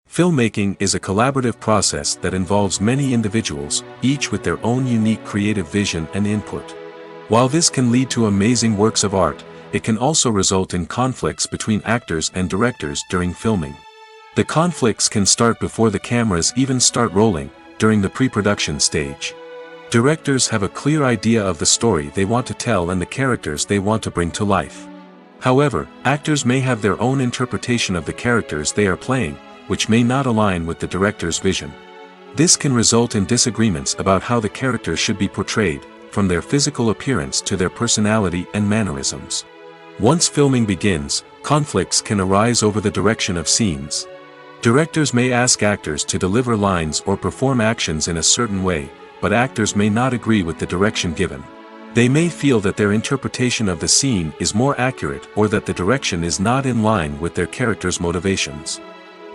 Filmmaking is a collaborative process that involves many individuals, each with their own unique creative vision and input. While this can lead to amazing works of art, it can also result in conflicts between actors and directors during filming. The conflicts can start before the cameras even start rolling, during the pre-production stage. Directors have a clear idea of the story they want to tell and the characters they want to bring to life. However, actors may have their own interpretation of the characters they are playing, which may not align with the director's vision. This can result in disagreements about how the characters should be portrayed, from their physical appearance to their personality and mannerisms. Once filming begins, conflicts can arise over the direction of scenes. Directors may ask actors to deliver lines or perform actions in a certain way, but actors may not agree with the direction given. They may feel that their interpretation of the scene is more accurate or that the direction is not in line with their character's motivations.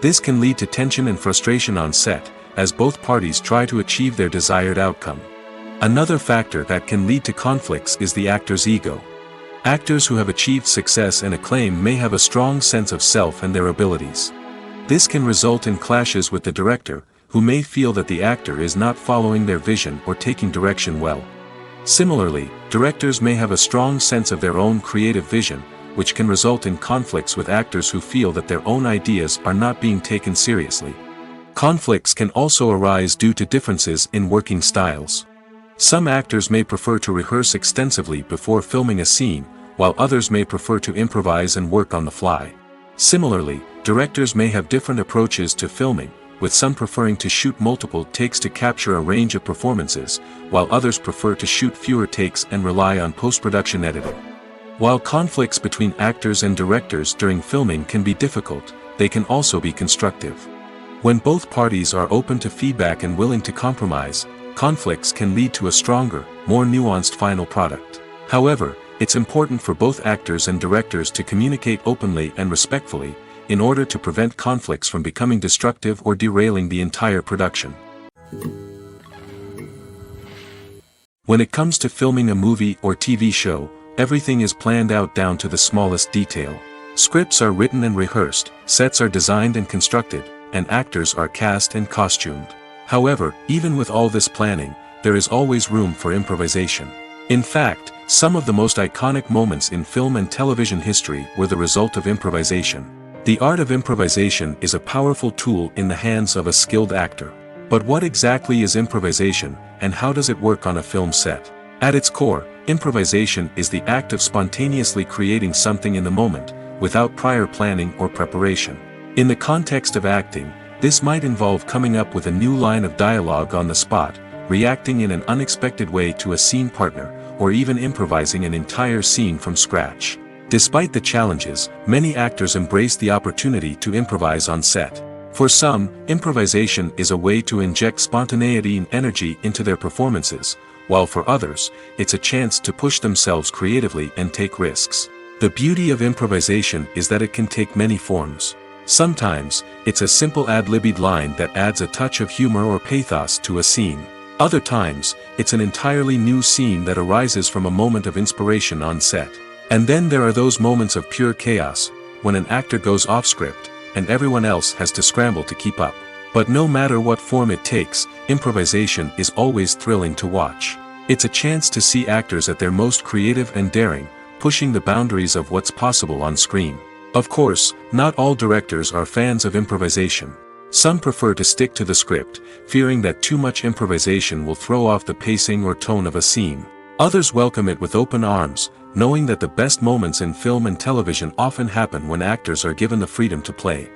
This can lead to tension and frustration on set, as both parties try to achieve their desired outcome. Another factor that can lead to conflicts is the actor's ego. Actors who have achieved success and acclaim may have a strong sense of self and their abilities. This can result in clashes with the director, who may feel that the actor is not following their vision or taking direction well. Similarly, directors may have a strong sense of their own creative vision, which can result in conflicts with actors who feel that their own ideas are not being taken seriously. Conflicts can also arise due to differences in working styles. Some actors may prefer to rehearse extensively before filming a scene, while others may prefer to improvise and work on the fly. Similarly, directors may have different approaches to filming, with some preferring to shoot multiple takes to capture a range of performances, while others prefer to shoot fewer takes and rely on post-production editing. While conflicts between actors and directors during filming can be difficult, they can also be constructive. When both parties are open to feedback and willing to compromise, conflicts can lead to a stronger, more nuanced final product. However, it's important for both actors and directors to communicate openly and respectfully, in order to prevent conflicts from becoming destructive or derailing the entire production. When it comes to filming a movie or TV show, everything is planned out down to the smallest detail. Scripts are written and rehearsed, sets are designed and constructed, and actors are cast and costumed. However, even with all this planning, there is always room for improvisation. In fact, some of the most iconic moments in film and television history were the result of improvisation. The art of improvisation is a powerful tool in the hands of a skilled actor. But what exactly is improvisation, and how does it work on a film set? At its core, improvisation is the act of spontaneously creating something in the moment, without prior planning or preparation. In the context of acting, this might involve coming up with a new line of dialogue on the spot, reacting in an unexpected way to a scene partner, or even improvising an entire scene from scratch. Despite the challenges, many actors embrace the opportunity to improvise on set. For some, improvisation is a way to inject spontaneity and energy into their performances, while for others, it's a chance to push themselves creatively and take risks. The beauty of improvisation is that it can take many forms. Sometimes, it's a simple ad-libbed line that adds a touch of humor or pathos to a scene. Other times, it's an entirely new scene that arises from a moment of inspiration on set. And then there are those moments of pure chaos, when an actor goes off script, and everyone else has to scramble to keep up. But no matter what form it takes, improvisation is always thrilling to watch. It's a chance to see actors at their most creative and daring, pushing the boundaries of what's possible on screen. Of course, not all directors are fans of improvisation. Some prefer to stick to the script, fearing that too much improvisation will throw off the pacing or tone of a scene. Others welcome it with open arms, knowing that the best moments in film and television often happen when actors are given the freedom to play.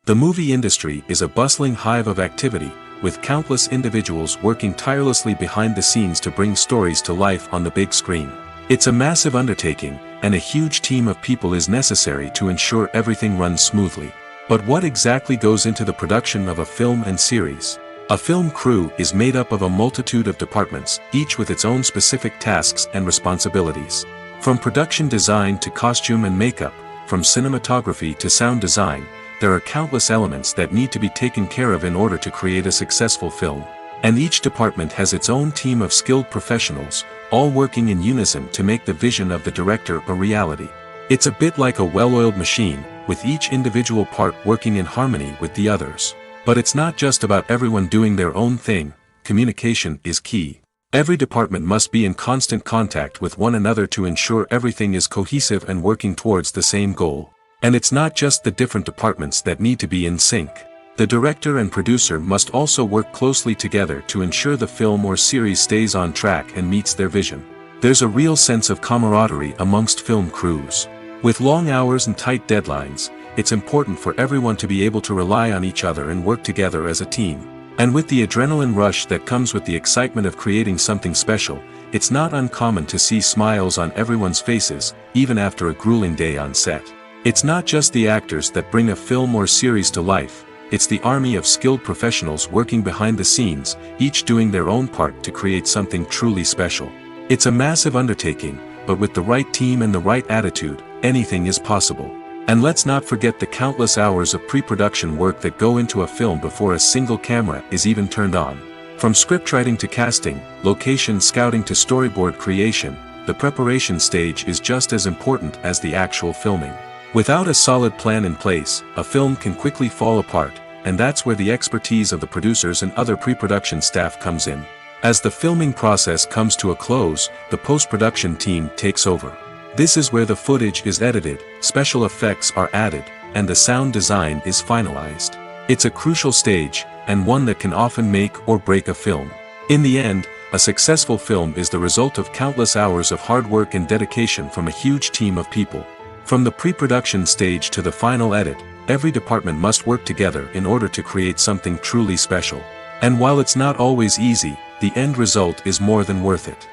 The movie industry is a bustling hive of activity, with countless individuals working tirelessly behind the scenes to bring stories to life on the big screen. It's a massive undertaking, and a huge team of people is necessary to ensure everything runs smoothly. But what exactly goes into the production of a film and series? A film crew is made up of a multitude of departments, each with its own specific tasks and responsibilities. From production design to costume and makeup, from cinematography to sound design, there are countless elements that need to be taken care of in order to create a successful film. And each department has its own team of skilled professionals, all working in unison to make the vision of the director a reality. It's a bit like a well-oiled machine, with each individual part working in harmony with the others. But it's not just about everyone doing their own thing. Communication is key. Every department must be in constant contact with one another to ensure everything is cohesive and working towards the same goal. And it's not just the different departments that need to be in sync. The director and producer must also work closely together to ensure the film or series stays on track and meets their vision. There's a real sense of camaraderie amongst film crews. With long hours and tight deadlines, it's important for everyone to be able to rely on each other and work together as a team. And with the adrenaline rush that comes with the excitement of creating something special, it's not uncommon to see smiles on everyone's faces, even after a grueling day on set. It's not just the actors that bring a film or series to life. It's the army of skilled professionals working behind the scenes, each doing their own part to create something truly special. It's a massive undertaking, but with the right team and the right attitude, anything is possible. And let's not forget the countless hours of pre-production work that go into a film before a single camera is even turned on. From scriptwriting to casting, location scouting to storyboard creation, the preparation stage is just as important as the actual filming. Without a solid plan in place, a film can quickly fall apart, and that's where the expertise of the producers and other pre-production staff comes in. As the filming process comes to a close, the post-production team takes over. This is where the footage is edited, special effects are added, and the sound design is finalized. It's a crucial stage, and one that can often make or break a film. In the end, a successful film is the result of countless hours of hard work and dedication from a huge team of people. From the pre-production stage to the final edit, every department must work together in order to create something truly special. And while it's not always easy, the end result is more than worth it.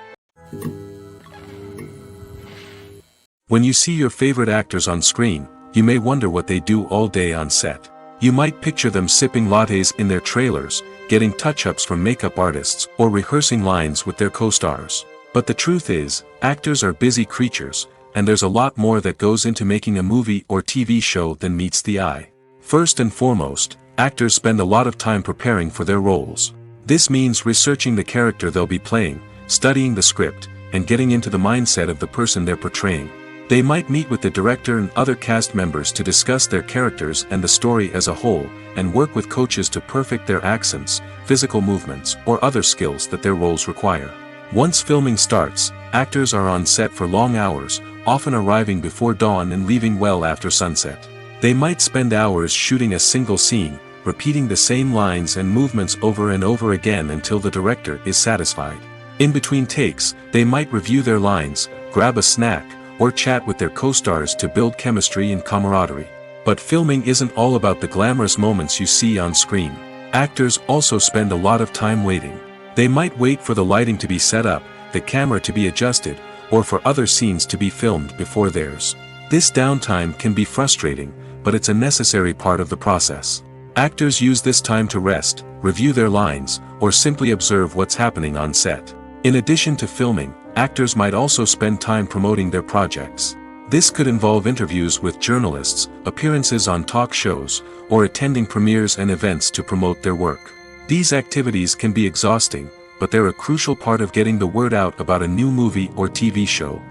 When you see your favorite actors on screen, you may wonder what they do all day on set. You might picture them sipping lattes in their trailers, getting touch-ups from makeup artists, or rehearsing lines with their co-stars. But the truth is, actors are busy creatures, and there's a lot more that goes into making a movie or TV show than meets the eye. First and foremost, actors spend a lot of time preparing for their roles. This means researching the character they'll be playing, studying the script, and getting into the mindset of the person they're portraying. They might meet with the director and other cast members to discuss their characters and the story as a whole, and work with coaches to perfect their accents, physical movements, or other skills that their roles require. Once filming starts, actors are on set for long hours, often arriving before dawn and leaving well after sunset. They might spend hours shooting a single scene, repeating the same lines and movements over and over again until the director is satisfied. In between takes, they might review their lines, grab a snack, or chat with their co-stars to build chemistry and camaraderie. But filming isn't all about the glamorous moments you see on screen. Actors also spend a lot of time waiting. They might wait for the lighting to be set up, the camera to be adjusted, or for other scenes to be filmed before theirs. This downtime can be frustrating, but it's a necessary part of the process. Actors use this time to rest, review their lines, or simply observe what's happening on set. In addition to filming, actors might also spend time promoting their projects. This could involve interviews with journalists, appearances on talk shows, or attending premieres and events to promote their work. These activities can be exhausting, but they're a crucial part of getting the word out about a new movie or TV show.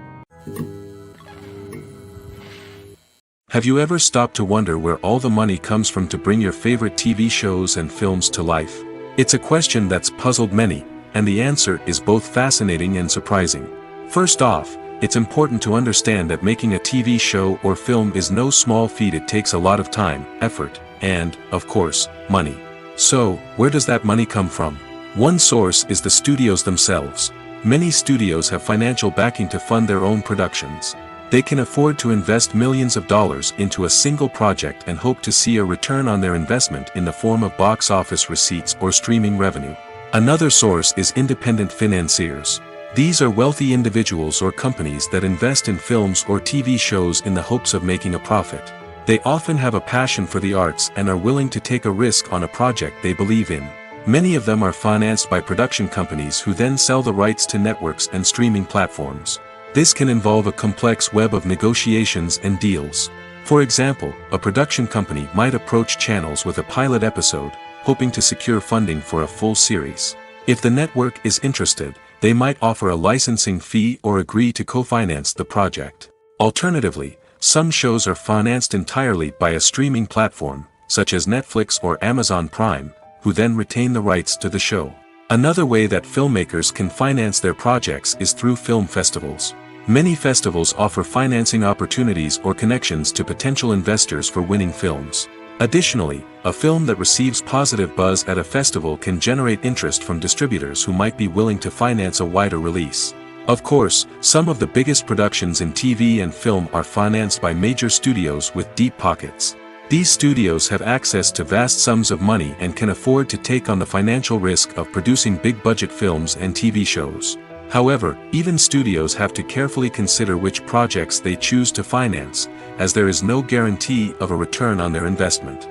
Have you ever stopped to wonder where all the money comes from to bring your favorite TV shows and films to life? It's a question that's puzzled many, and the answer is both fascinating and surprising. First off, it's important to understand that making a TV show or film is no small feat. It takes a lot of time, effort, and, of course, money. So, where does that money come from? One source is the studios themselves. Many studios have financial backing to fund their own productions. They can afford to invest millions of dollars into a single project and hope to see a return on their investment in the form of box office receipts or streaming revenue. Another source is independent financiers. These are wealthy individuals or companies that invest in films or TV shows in the hopes of making a profit. They often have a passion for the arts and are willing to take a risk on a project they believe in. Many of them are financed by production companies who then sell the rights to networks and streaming platforms. This can involve a complex web of negotiations and deals. For example, a production company might approach channels with a pilot episode, hoping to secure funding for a full series. If the network is interested, they might offer a licensing fee or agree to co-finance the project. Alternatively, some shows are financed entirely by a streaming platform, such as Netflix or Amazon Prime, who then retain the rights to the show. Another way that filmmakers can finance their projects is through film festivals. Many festivals offer financing opportunities or connections to potential investors for winning films. Additionally, a film that receives positive buzz at a festival can generate interest from distributors who might be willing to finance a wider release. Of course, some of the biggest productions in TV and film are financed by major studios with deep pockets. These studios have access to vast sums of money and can afford to take on the financial risk of producing big-budget films and TV shows. However, even studios have to carefully consider which projects they choose to finance, as there is no guarantee of a return on their investment.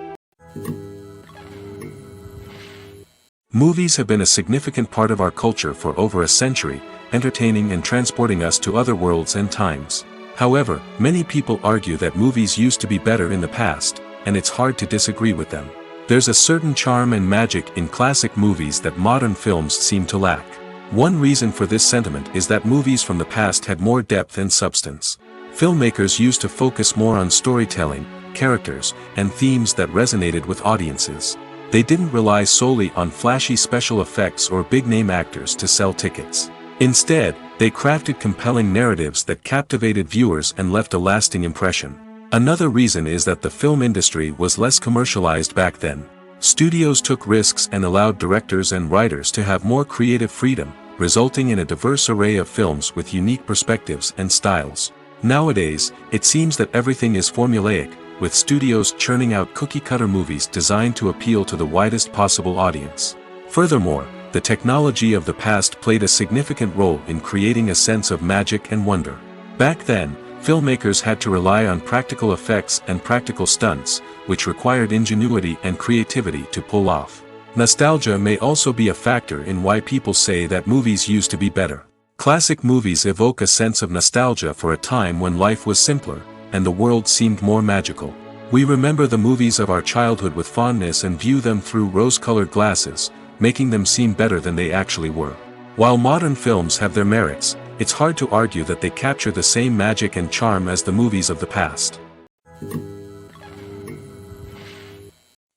Movies have been a significant part of our culture for over a century, entertaining and transporting us to other worlds and times. However, many people argue that movies used to be better in the past, and it's hard to disagree with them. There's a certain charm and magic in classic movies that modern films seem to lack. One reason for this sentiment is that movies from the past had more depth and substance. Filmmakers used to focus more on storytelling, characters, and themes that resonated with audiences. They didn't rely solely on flashy special effects or big-name actors to sell tickets. Instead, they crafted compelling narratives that captivated viewers and left a lasting impression. Another reason is that the film industry was less commercialized back then. Studios took risks and allowed directors and writers to have more creative freedom, resulting in a diverse array of films with unique perspectives and styles. Nowadays, it seems that everything is formulaic, with studios churning out cookie-cutter movies designed to appeal to the widest possible audience. Furthermore, the technology of the past played a significant role in creating a sense of magic and wonder. Back then, filmmakers had to rely on practical effects and practical stunts, which required ingenuity and creativity to pull off. Nostalgia may also be a factor in why people say that movies used to be better. Classic movies evoke a sense of nostalgia for a time when life was simpler, and the world seemed more magical. We remember the movies of our childhood with fondness and view them through rose-colored glasses, making them seem better than they actually were. While modern films have their merits, it's hard to argue that they capture the same magic and charm as the movies of the past.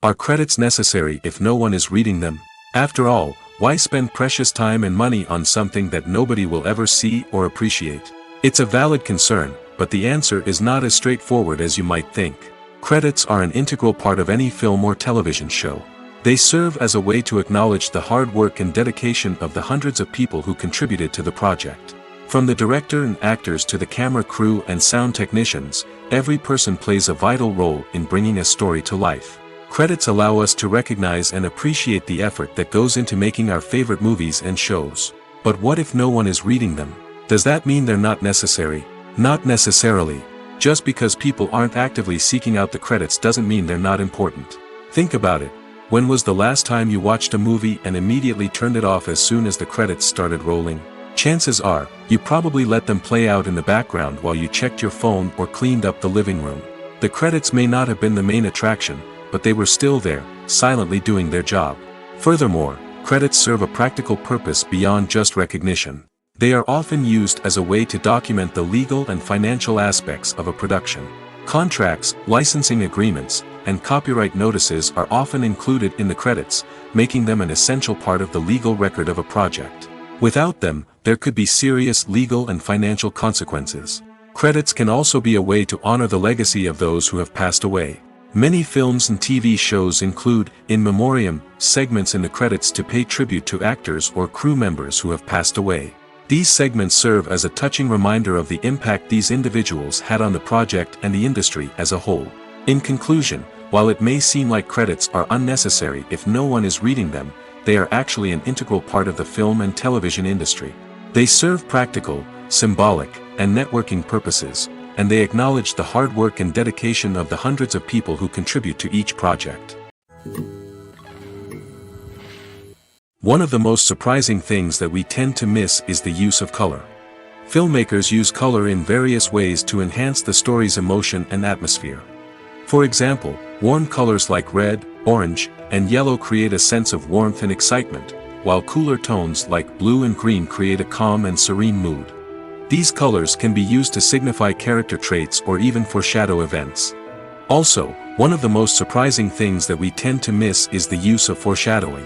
Are credits necessary if no one is reading them? After all, why spend precious time and money on something that nobody will ever see or appreciate? It's a valid concern, but the answer is not as straightforward as you might think. Credits are an integral part of any film or television show. They serve as a way to acknowledge the hard work and dedication of the hundreds of people who contributed to the project. From the director and actors to the camera crew and sound technicians, every person plays a vital role in bringing a story to life. Credits allow us to recognize and appreciate the effort that goes into making our favorite movies and shows. But what if no one is reading them? Does that mean they're not necessary? Not necessarily. Just because people aren't actively seeking out the credits doesn't mean they're not important. Think about it. When was the last time you watched a movie and immediately turned it off as soon as the credits started rolling? Chances are, you probably let them play out in the background while you checked your phone or cleaned up the living room. The credits may not have been the main attraction, but they were still there, silently doing their job. Furthermore, credits serve a practical purpose beyond just recognition. They are often used as a way to document the legal and financial aspects of a production. Contracts, licensing agreements, and copyright notices are often included in the credits, making them an essential part of the legal record of a project. Without them, there could be serious legal and financial consequences. Credits can also be a way to honor the legacy of those who have passed away. Many films and TV shows include, in memoriam, segments in the credits to pay tribute to actors or crew members who have passed away. These segments serve as a touching reminder of the impact these individuals had on the project and the industry as a whole. In conclusion, while it may seem like credits are unnecessary if no one is reading them, they are actually an integral part of the film and television industry. They serve practical, symbolic, and networking purposes, and they acknowledge the hard work and dedication of the hundreds of people who contribute to each project. One of the most surprising things that we tend to miss is the use of color. Filmmakers use color in various ways to enhance the story's emotion and atmosphere. For example, warm colors like red, orange, and yellow create a sense of warmth and excitement, while cooler tones like blue and green create a calm and serene mood. These colors can be used to signify character traits or even foreshadow events. Also, one of the most surprising things that we tend to miss is the use of foreshadowing.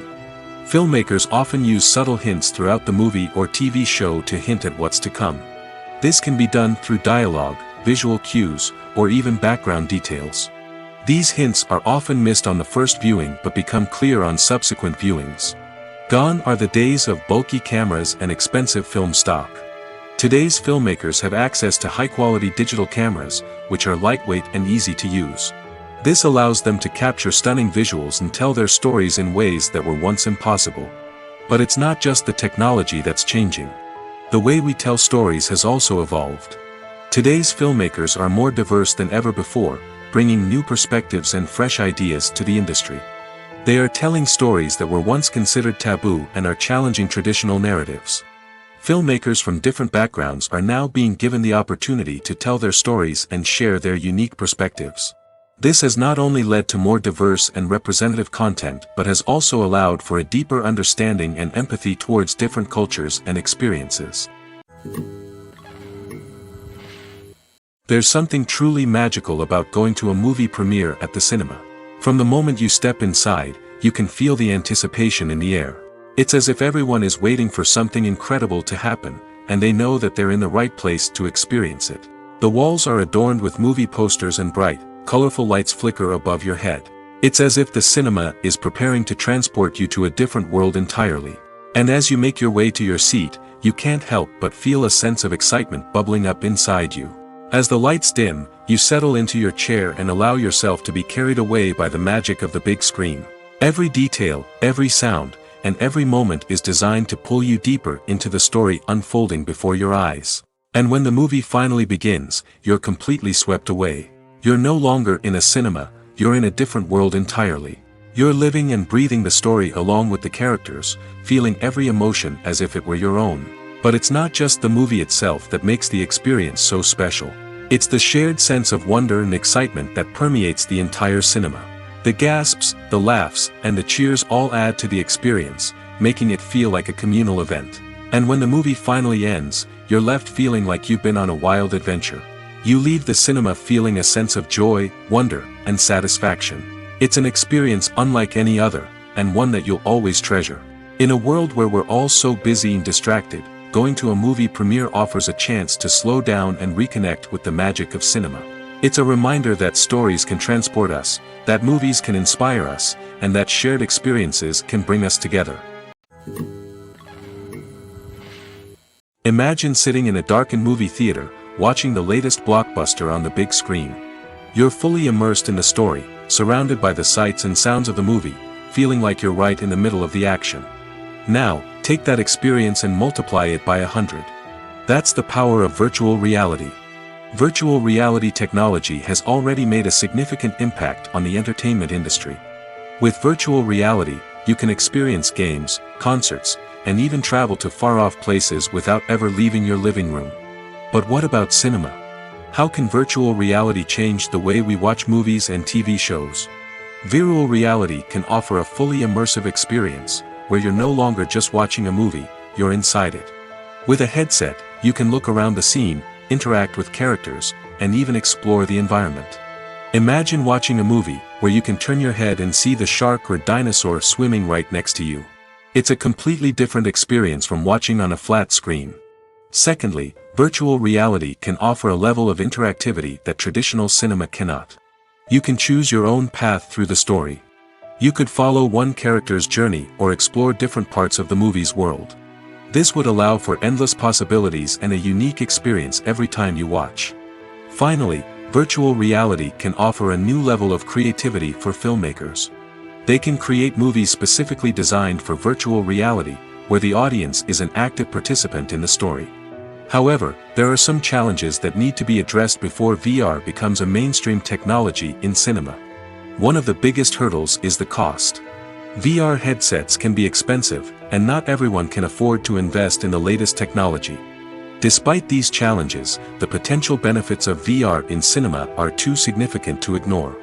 Filmmakers often use subtle hints throughout the movie or TV show to hint at what's to come. This can be done through dialogue, visual cues, or even background details. These hints are often missed on the first viewing but become clear on subsequent viewings. Gone are the days of bulky cameras and expensive film stock. Today's filmmakers have access to high-quality digital cameras, which are lightweight and easy to use. This allows them to capture stunning visuals and tell their stories in ways that were once impossible. But it's not just the technology that's changing. The way we tell stories has also evolved. Today's filmmakers are more diverse than ever before, bringing new perspectives and fresh ideas to the industry. They are telling stories that were once considered taboo and are challenging traditional narratives. Filmmakers from different backgrounds are now being given the opportunity to tell their stories and share their unique perspectives. This has not only led to more diverse and representative content but has also allowed for a deeper understanding and empathy towards different cultures and experiences. There's something truly magical about going to a movie premiere at the cinema. From the moment you step inside, you can feel the anticipation in the air. It's as if everyone is waiting for something incredible to happen, and they know that they're in the right place to experience it. The walls are adorned with movie posters and bright, colorful lights flicker above your head. It's as if the cinema is preparing to transport you to a different world entirely. And as you make your way to your seat, you can't help but feel a sense of excitement bubbling up inside you. As the lights dim, you settle into your chair and allow yourself to be carried away by the magic of the big screen. Every detail, every sound, and every moment is designed to pull you deeper into the story unfolding before your eyes. And when the movie finally begins, you're completely swept away. You're no longer in a cinema, you're in a different world entirely. You're living and breathing the story along with the characters, feeling every emotion as if it were your own. But it's not just the movie itself that makes the experience so special. It's the shared sense of wonder and excitement that permeates the entire cinema. The gasps, the laughs, and the cheers all add to the experience, making it feel like a communal event. And when the movie finally ends, you're left feeling like you've been on a wild adventure. You leave the cinema feeling a sense of joy, wonder, and satisfaction. It's an experience unlike any other, and one that you'll always treasure. In a world where we're all so busy and distracted, going to a movie premiere offers a chance to slow down and reconnect with the magic of cinema. It's a reminder that stories can transport us, that movies can inspire us, and that shared experiences can bring us together. Imagine sitting in a darkened movie theater, watching the latest blockbuster on the big screen. You're fully immersed in the story, surrounded by the sights and sounds of the movie, feeling like you're right in the middle of the action. Now, take that experience and multiply it by 100. That's the power of virtual reality. Virtual reality technology has already made a significant impact on the entertainment industry. With virtual reality, you can experience games, concerts, and even travel to far-off places without ever leaving your living room. But what about cinema? How can virtual reality change the way we watch movies and TV shows? Virtual reality can offer a fully immersive experience, where you're no longer just watching a movie, you're inside it. With a headset, you can look around the scene, interact with characters, and even explore the environment. Imagine watching a movie where you can turn your head and see the shark or dinosaur swimming right next to you. It's a completely different experience from watching on a flat screen. Secondly, virtual reality can offer a level of interactivity that traditional cinema cannot. You can choose your own path through the story. You could follow one character's journey or explore different parts of the movie's world. This would allow for endless possibilities and a unique experience every time you watch. Finally, virtual reality can offer a new level of creativity for filmmakers. They can create movies specifically designed for virtual reality, where the audience is an active participant in the story. However, there are some challenges that need to be addressed before VR becomes a mainstream technology in cinema. One of the biggest hurdles is the cost. VR headsets can be expensive, and not everyone can afford to invest in the latest technology. Despite these challenges, the potential benefits of VR in cinema are too significant to ignore.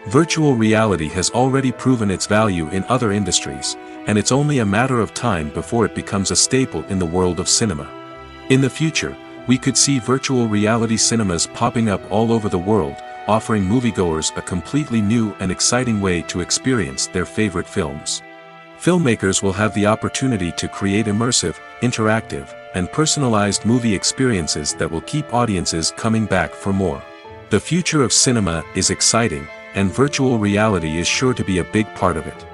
Virtual reality has already proven its value in other industries, and it's only a matter of time before it becomes a staple in the world of cinema. In the future, we could see virtual reality cinemas popping up all over the world, offering moviegoers a completely new and exciting way to experience their favorite films. Filmmakers will have the opportunity to create immersive, interactive, and personalized movie experiences that will keep audiences coming back for more. The future of cinema is exciting, and virtual reality is sure to be a big part of it.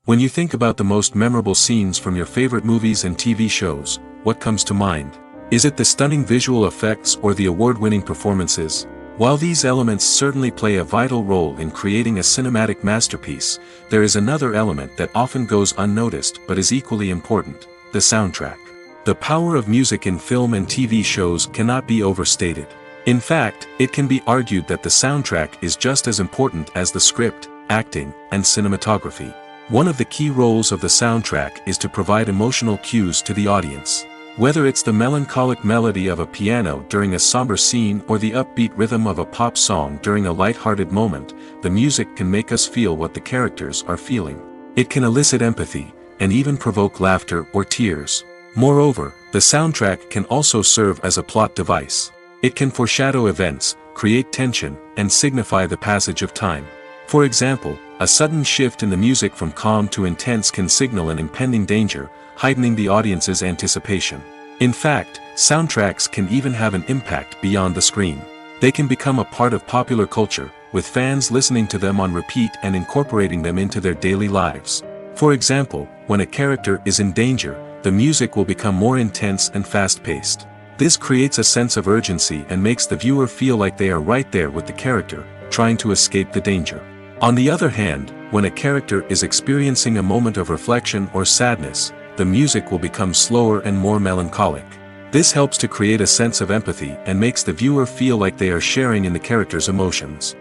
When you think about the most memorable scenes from your favorite movies and TV shows, what comes to mind? Is it the stunning visual effects or the award-winning performances? While these elements certainly play a vital role in creating a cinematic masterpiece, there is another element that often goes unnoticed but is equally important: the soundtrack. The power of music in film and TV shows cannot be overstated. In fact, it can be argued that the soundtrack is just as important as the script, acting, and cinematography. One of the key roles of the soundtrack is to provide emotional cues to the audience. Whether it's the melancholic melody of a piano during a somber scene or the upbeat rhythm of a pop song during a light-hearted moment, the music can make us feel what the characters are feeling. It can elicit empathy, and even provoke laughter or tears. Moreover, the soundtrack can also serve as a plot device. It can foreshadow events, create tension, and signify the passage of time. For example, a sudden shift in the music from calm to intense can signal an impending danger, heightening the audience's anticipation. In fact, soundtracks can even have an impact beyond the screen. They can become a part of popular culture, with fans listening to them on repeat and incorporating them into their daily lives. For example, when a character is in danger, the music will become more intense and fast-paced. This creates a sense of urgency and makes the viewer feel like they are right there with the character, trying to escape the danger. On the other hand, when a character is experiencing a moment of reflection or sadness, the music will become slower and more melancholic. This helps to create a sense of empathy and makes the viewer feel like they are sharing in the character's emotions.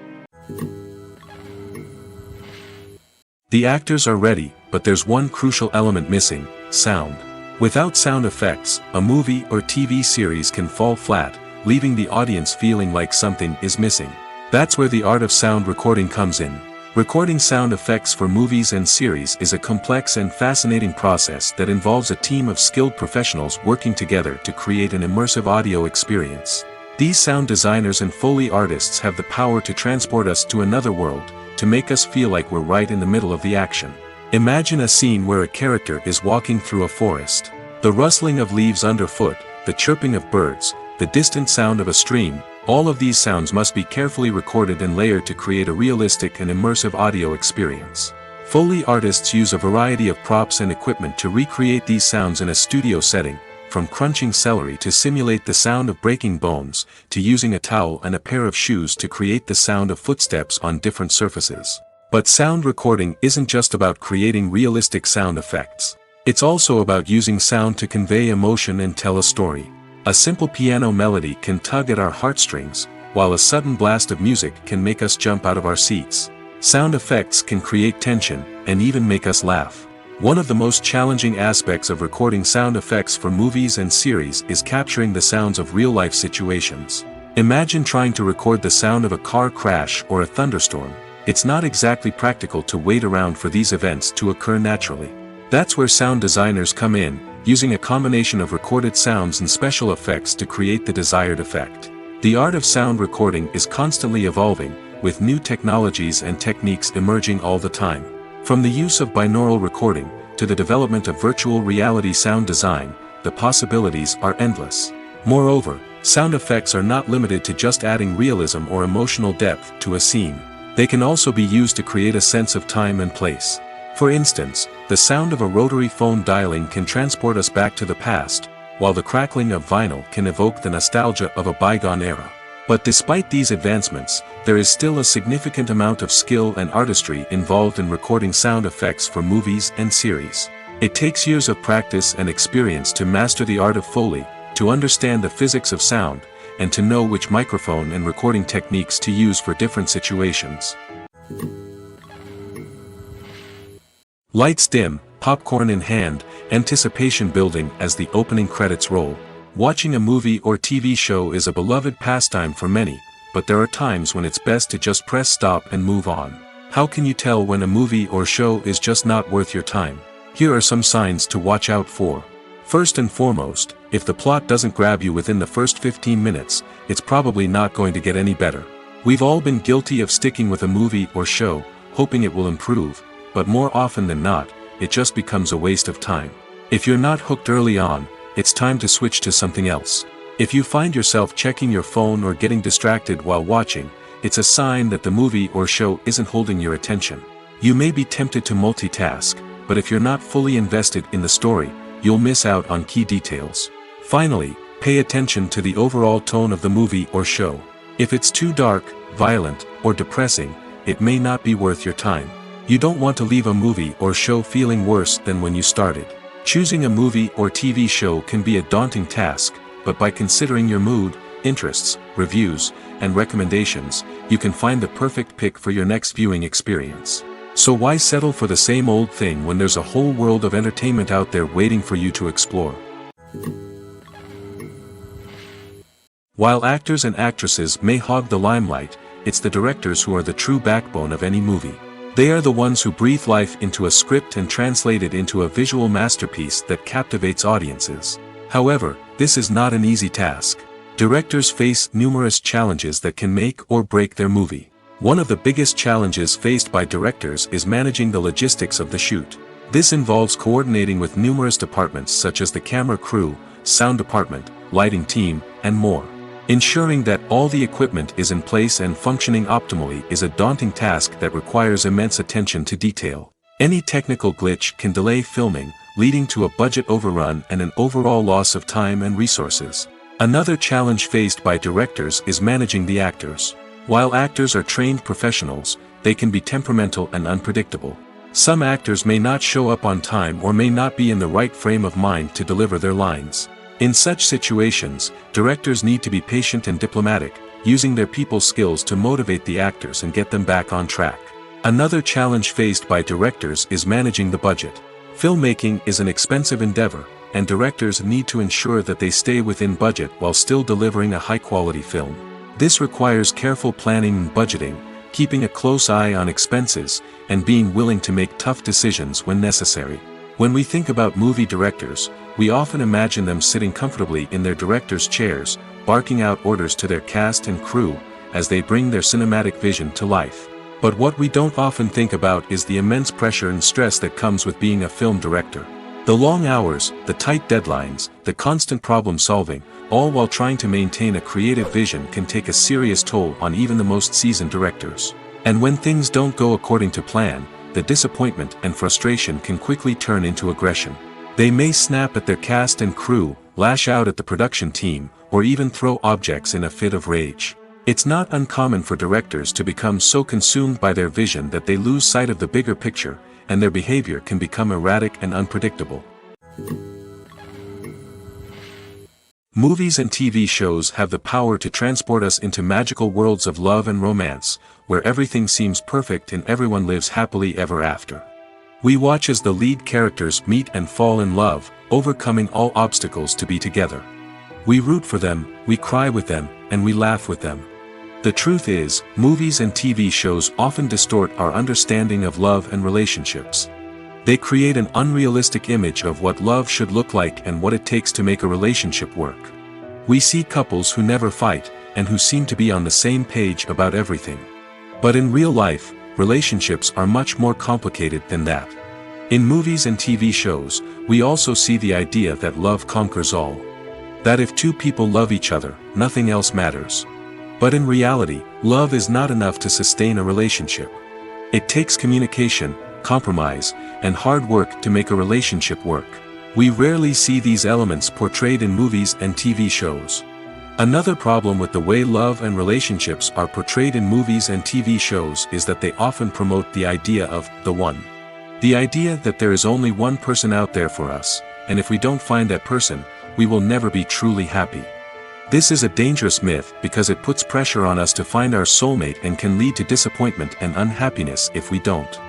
The actors are ready, but there's one crucial element missing: sound. Without sound effects, a movie or TV series can fall flat, leaving the audience feeling like something is missing. That's where the art of sound recording comes in. Recording sound effects for movies and series is a complex and fascinating process that involves a team of skilled professionals working together to create an immersive audio experience. These sound designers and Foley artists have the power to transport us to another world, to make us feel like we're right in the middle of the action. Imagine a scene where a character is walking through a forest. The rustling of leaves underfoot, the chirping of birds, the distant sound of a stream, all of these sounds must be carefully recorded and layered to create a realistic and immersive audio experience. Foley artists use a variety of props and equipment to recreate these sounds in a studio setting, from crunching celery to simulate the sound of breaking bones, to using a towel and a pair of shoes to create the sound of footsteps on different surfaces. But sound recording isn't just about creating realistic sound effects. It's also about using sound to convey emotion and tell a story. A simple piano melody can tug at our heartstrings, while a sudden blast of music can make us jump out of our seats. Sound effects can create tension, and even make us laugh. One of the most challenging aspects of recording sound effects for movies and series is capturing the sounds of real-life situations. Imagine trying to record the sound of a car crash or a thunderstorm. It's not exactly practical to wait around for these events to occur naturally. That's where sound designers come in, using a combination of recorded sounds and special effects to create the desired effect. The art of sound recording is constantly evolving, with new technologies and techniques emerging all the time. From the use of binaural recording, to the development of virtual reality sound design, the possibilities are endless. Moreover, sound effects are not limited to just adding realism or emotional depth to a scene. They can also be used to create a sense of time and place. For instance, the sound of a rotary phone dialing can transport us back to the past, while the crackling of vinyl can evoke the nostalgia of a bygone era. But despite these advancements, there is still a significant amount of skill and artistry involved in recording sound effects for movies and series. It takes years of practice and experience to master the art of Foley, to understand the physics of sound, and to know which microphone and recording techniques to use for different situations. Lights dim, popcorn in hand, anticipation building as the opening credits roll. Watching a movie or TV show is a beloved pastime for many, but there are times when it's best to just press stop and move on. How can you tell when a movie or show is just not worth your time? Here are some signs to watch out for. First and foremost, if the plot doesn't grab you within the first 15 minutes, it's probably not going to get any better. We've all been guilty of sticking with a movie or show, hoping it will improve, but more often than not, it just becomes a waste of time. If you're not hooked early on, it's time to switch to something else. If you find yourself checking your phone or getting distracted while watching, it's a sign that the movie or show isn't holding your attention. You may be tempted to multitask, but if you're not fully invested in the story, you'll miss out on key details. Finally, pay attention to the overall tone of the movie or show. If it's too dark, violent, or depressing, it may not be worth your time. You don't want to leave a movie or show feeling worse than when you started. Choosing a movie or TV show can be a daunting task, but by considering your mood, interests, reviews, and recommendations, you can find the perfect pick for your next viewing experience. So why settle for the same old thing when there's a whole world of entertainment out there waiting for you to explore? While actors and actresses may hog the limelight, it's the directors who are the true backbone of any movie. They are the ones who breathe life into a script and translate it into a visual masterpiece that captivates audiences. However, this is not an easy task. Directors face numerous challenges that can make or break their movie. One of the biggest challenges faced by directors is managing the logistics of the shoot. This involves coordinating with numerous departments such as the camera crew, sound department, lighting team, and more. Ensuring that all the equipment is in place and functioning optimally is a daunting task that requires immense attention to detail. Any technical glitch can delay filming, leading to a budget overrun and an overall loss of time and resources. Another challenge faced by directors is managing the actors. While actors are trained professionals, they can be temperamental and unpredictable. Some actors may not show up on time or may not be in the right frame of mind to deliver their lines. In such situations, directors need to be patient and diplomatic, using their people skills to motivate the actors and get them back on track. Another challenge faced by directors is managing the budget. Filmmaking is an expensive endeavor, and directors need to ensure that they stay within budget while still delivering a high-quality film. This requires careful planning and budgeting, keeping a close eye on expenses, and being willing to make tough decisions when necessary. When we think about movie directors, we often imagine them sitting comfortably in their director's chairs, barking out orders to their cast and crew, as they bring their cinematic vision to life. But what we don't often think about is the immense pressure and stress that comes with being a film director. The long hours, the tight deadlines, the constant problem solving, all while trying to maintain a creative vision can take a serious toll on even the most seasoned directors. And when things don't go according to plan, the disappointment and frustration can quickly turn into aggression. They may snap at their cast and crew, lash out at the production team, or even throw objects in a fit of rage. It's not uncommon for directors to become so consumed by their vision that they lose sight of the bigger picture, and their behavior can become erratic and unpredictable. Movies and TV shows have the power to transport us into magical worlds of love and romance, where everything seems perfect and everyone lives happily ever after. We watch as the lead characters meet and fall in love, overcoming all obstacles to be together. We root for them, we cry with them, and we laugh with them. The truth is, movies and TV shows often distort our understanding of love and relationships. They create an unrealistic image of what love should look like and what it takes to make a relationship work. We see couples who never fight, and who seem to be on the same page about everything. But in real life, relationships are much more complicated than that. In movies and TV shows, we also see the idea that love conquers all. That if two people love each other, nothing else matters. But in reality, love is not enough to sustain a relationship. It takes communication, compromise, and hard work to make a relationship work. We rarely see these elements portrayed in movies and TV shows. Another problem with the way love and relationships are portrayed in movies and TV shows is that they often promote the idea of the one. The idea that there is only one person out there for us, and if we don't find that person, we will never be truly happy. This is a dangerous myth because it puts pressure on us to find our soulmate and can lead to disappointment and unhappiness if we don't.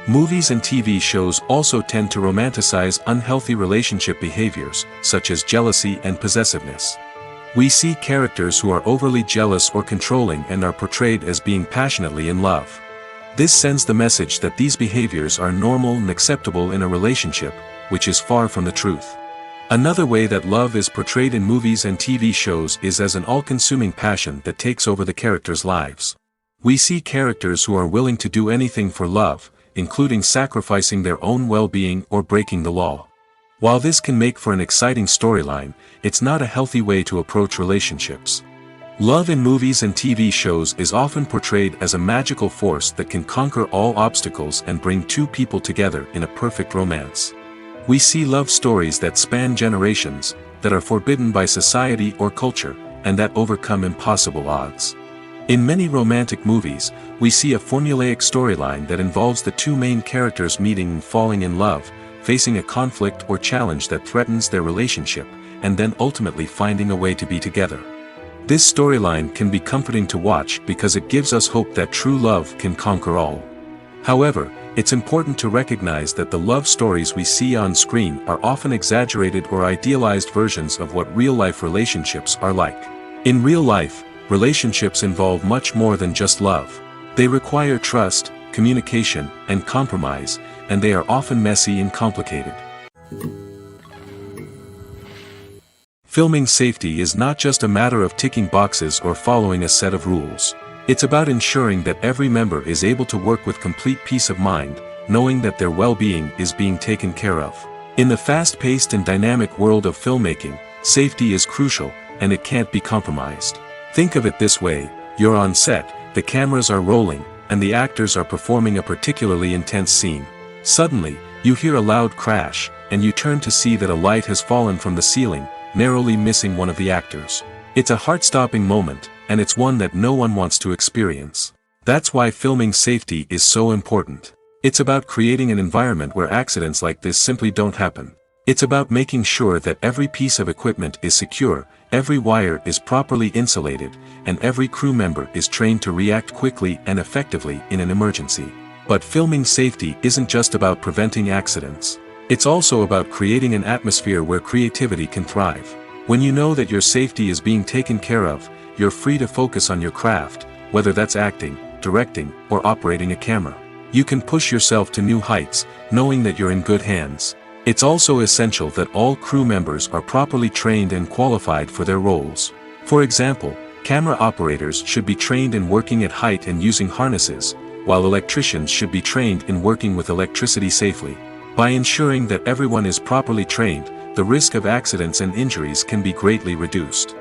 Movies and TV shows also tend to romanticize unhealthy relationship behaviors, such as jealousy and possessiveness. We see characters who are overly jealous or controlling and are portrayed as being passionately in love. This sends the message that these behaviors are normal and acceptable in a relationship, which is far from the truth. Another way that love is portrayed in movies and TV shows is as an all-consuming passion that takes over the characters' lives. We see characters who are willing to do anything for love, including sacrificing their own well-being or breaking the law. While this can make for an exciting storyline, it's not a healthy way to approach relationships. Love in movies and TV shows is often portrayed as a magical force that can conquer all obstacles and bring two people together in a perfect romance. We see love stories that span generations, that are forbidden by society or culture, and that overcome impossible odds. In many romantic movies, we see a formulaic storyline that involves the two main characters meeting and falling in love, facing a conflict or challenge that threatens their relationship, and then ultimately finding a way to be together. This storyline can be comforting to watch because it gives us hope that true love can conquer all. However, it's important to recognize that the love stories we see on screen are often exaggerated or idealized versions of what real-life relationships are like. In real life, relationships involve much more than just love. They require trust, communication, and compromise, and they are often messy and complicated. Filming safety is not just a matter of ticking boxes or following a set of rules. It's about ensuring that every member is able to work with complete peace of mind, knowing that their well-being is being taken care of. In the fast-paced and dynamic world of filmmaking, safety is crucial, and it can't be compromised. Think of it this way: you're on set, the cameras are rolling, and the actors are performing a particularly intense scene. Suddenly, you hear a loud crash, and you turn to see that a light has fallen from the ceiling, narrowly missing one of the actors. It's a heart-stopping moment, and it's one that no one wants to experience. That's why filming safety is so important. It's about creating an environment where accidents like this simply don't happen. It's about making sure that every piece of equipment is secure, every wire is properly insulated, and every crew member is trained to react quickly and effectively in an emergency. But filming safety isn't just about preventing accidents. It's also about creating an atmosphere where creativity can thrive. When you know that your safety is being taken care of, you're free to focus on your craft, whether that's acting, directing, or operating a camera. You can push yourself to new heights, knowing that you're in good hands. It's also essential that all crew members are properly trained and qualified for their roles. For example, camera operators should be trained in working at height and using harnesses, while electricians should be trained in working with electricity safely. By ensuring that everyone is properly trained, the risk of accidents and injuries can be greatly reduced.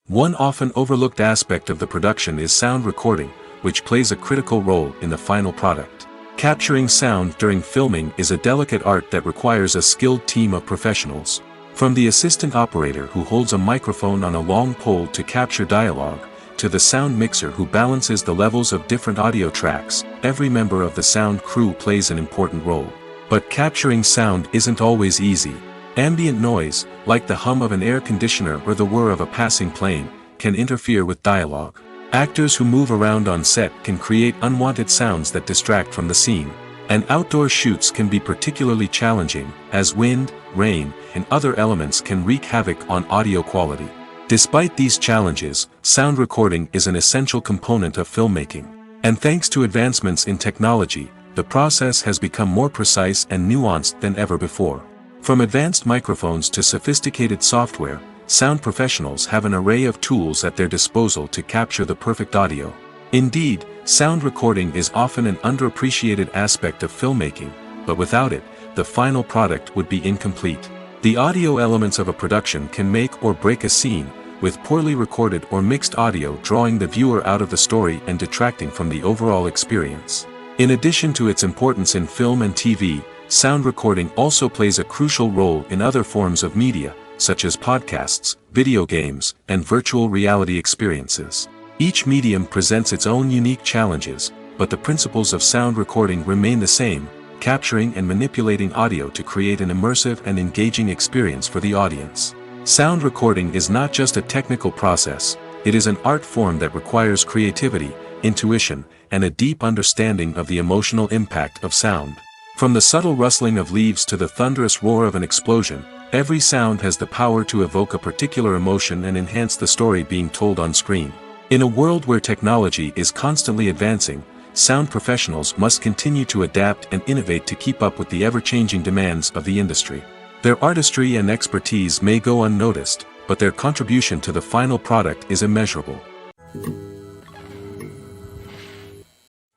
One often overlooked aspect of the production is sound recording, which plays a critical role in the final product. Capturing sound during filming is a delicate art that requires a skilled team of professionals. From the assistant operator who holds a microphone on a long pole to capture dialogue, to the sound mixer who balances the levels of different audio tracks, every member of the sound crew plays an important role. But capturing sound isn't always easy. Ambient noise, like the hum of an air conditioner or the whir of a passing plane, can interfere with dialogue. Actors who move around on set can create unwanted sounds that distract from the scene. And outdoor shoots can be particularly challenging, as wind, rain, and other elements can wreak havoc on audio quality. Despite these challenges, sound recording is an essential component of filmmaking. And thanks to advancements in technology, the process has become more precise and nuanced than ever before. From advanced microphones to sophisticated software, sound professionals have an array of tools at their disposal to capture the perfect audio. Indeed, sound recording is often an underappreciated aspect of filmmaking, but without it, the final product would be incomplete. The audio elements of a production can make or break a scene, with poorly recorded or mixed audio drawing the viewer out of the story and detracting from the overall experience. In addition to its importance in film and TV, sound recording also plays a crucial role in other forms of media, such as podcasts, video games, and virtual reality experiences. Each medium presents its own unique challenges, but the principles of sound recording remain the same, capturing and manipulating audio to create an immersive and engaging experience for the audience. Sound recording is not just a technical process, it is an art form that requires creativity, intuition, and a deep understanding of the emotional impact of sound. From the subtle rustling of leaves to the thunderous roar of an explosion, every sound has the power to evoke a particular emotion and enhance the story being told on screen. In a world where technology is constantly advancing, sound professionals must continue to adapt and innovate to keep up with the ever-changing demands of the industry. Their artistry and expertise may go unnoticed, but their contribution to the final product is immeasurable.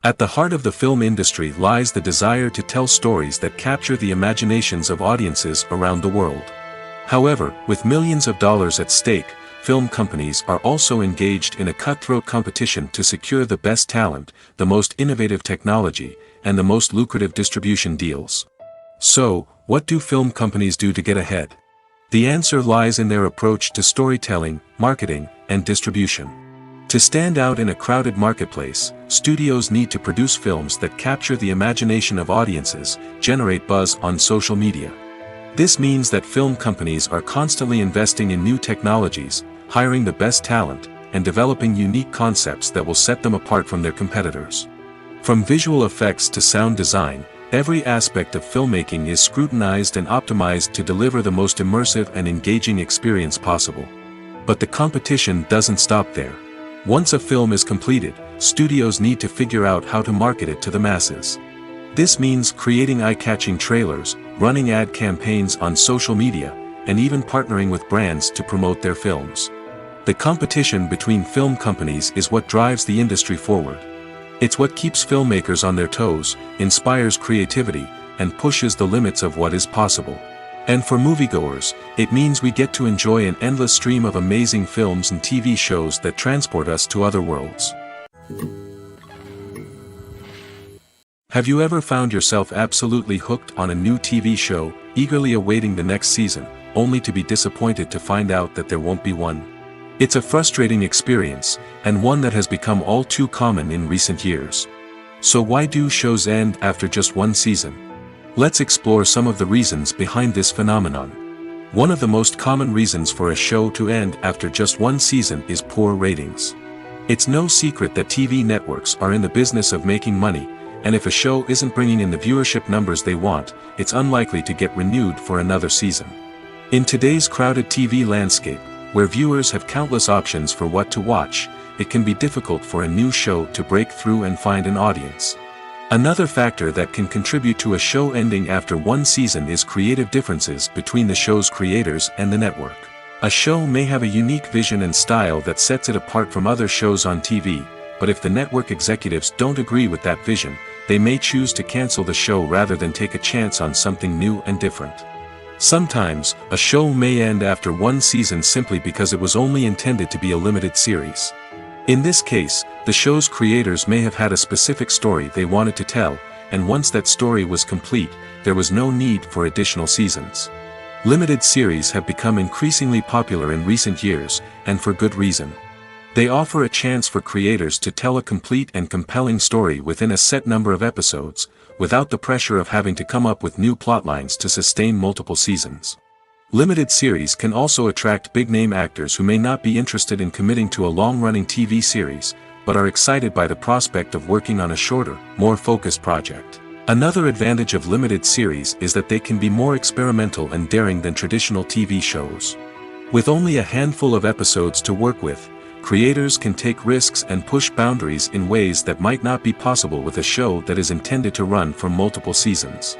At the heart of the film industry lies the desire to tell stories that capture the imaginations of audiences around the world. However, with millions of dollars at stake, film companies are also engaged in a cutthroat competition to secure the best talent, the most innovative technology, and the most lucrative distribution deals. So, what do film companies do to get ahead? The answer lies in their approach to storytelling, marketing, and distribution. To stand out in a crowded marketplace, studios need to produce films that capture the imagination of audiences, generate buzz on social media. This means that film companies are constantly investing in new technologies, hiring the best talent, and developing unique concepts that will set them apart from their competitors. From visual effects to sound design, every aspect of filmmaking is scrutinized and optimized to deliver the most immersive and engaging experience possible. But the competition doesn't stop there. Once a film is completed, studios need to figure out how to market it to the masses. This means creating eye-catching trailers, running ad campaigns on social media, and even partnering with brands to promote their films. The competition between film companies is what drives the industry forward. It's what keeps filmmakers on their toes, inspires creativity, and pushes the limits of what is possible. And for moviegoers, it means we get to enjoy an endless stream of amazing films and TV shows that transport us to other worlds. Have you ever found yourself absolutely hooked on a new TV show, eagerly awaiting the next season, only to be disappointed to find out that there won't be one? It's a frustrating experience, and one that has become all too common in recent years. So why do shows end after just one season? Let's explore some of the reasons behind this phenomenon. One of the most common reasons for a show to end after just one season is poor ratings. It's no secret that TV networks are in the business of making money, and if a show isn't bringing in the viewership numbers they want, it's unlikely to get renewed for another season. In today's crowded TV landscape, where viewers have countless options for what to watch, it can be difficult for a new show to break through and find an audience. Another factor that can contribute to a show ending after one season is creative differences between the show's creators and the network. A show may have a unique vision and style that sets it apart from other shows on TV, but if the network executives don't agree with that vision, they may choose to cancel the show rather than take a chance on something new and different. Sometimes, a show may end after one season simply because it was only intended to be a limited series. In this case, the show's creators may have had a specific story they wanted to tell, and once that story was complete, there was no need for additional seasons. Limited series have become increasingly popular in recent years, and for good reason. They offer a chance for creators to tell a complete and compelling story within a set number of episodes, without the pressure of having to come up with new plotlines to sustain multiple seasons. Limited series can also attract big-name actors who may not be interested in committing to a long-running TV series, but are excited by the prospect of working on a shorter, more focused project. Another advantage of limited series is that they can be more experimental and daring than traditional TV shows. With only a handful of episodes to work with, creators can take risks and push boundaries in ways that might not be possible with a show that is intended to run for multiple seasons.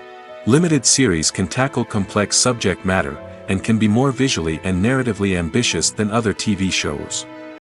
Limited series can tackle complex subject matter, and can be more visually and narratively ambitious than other TV shows.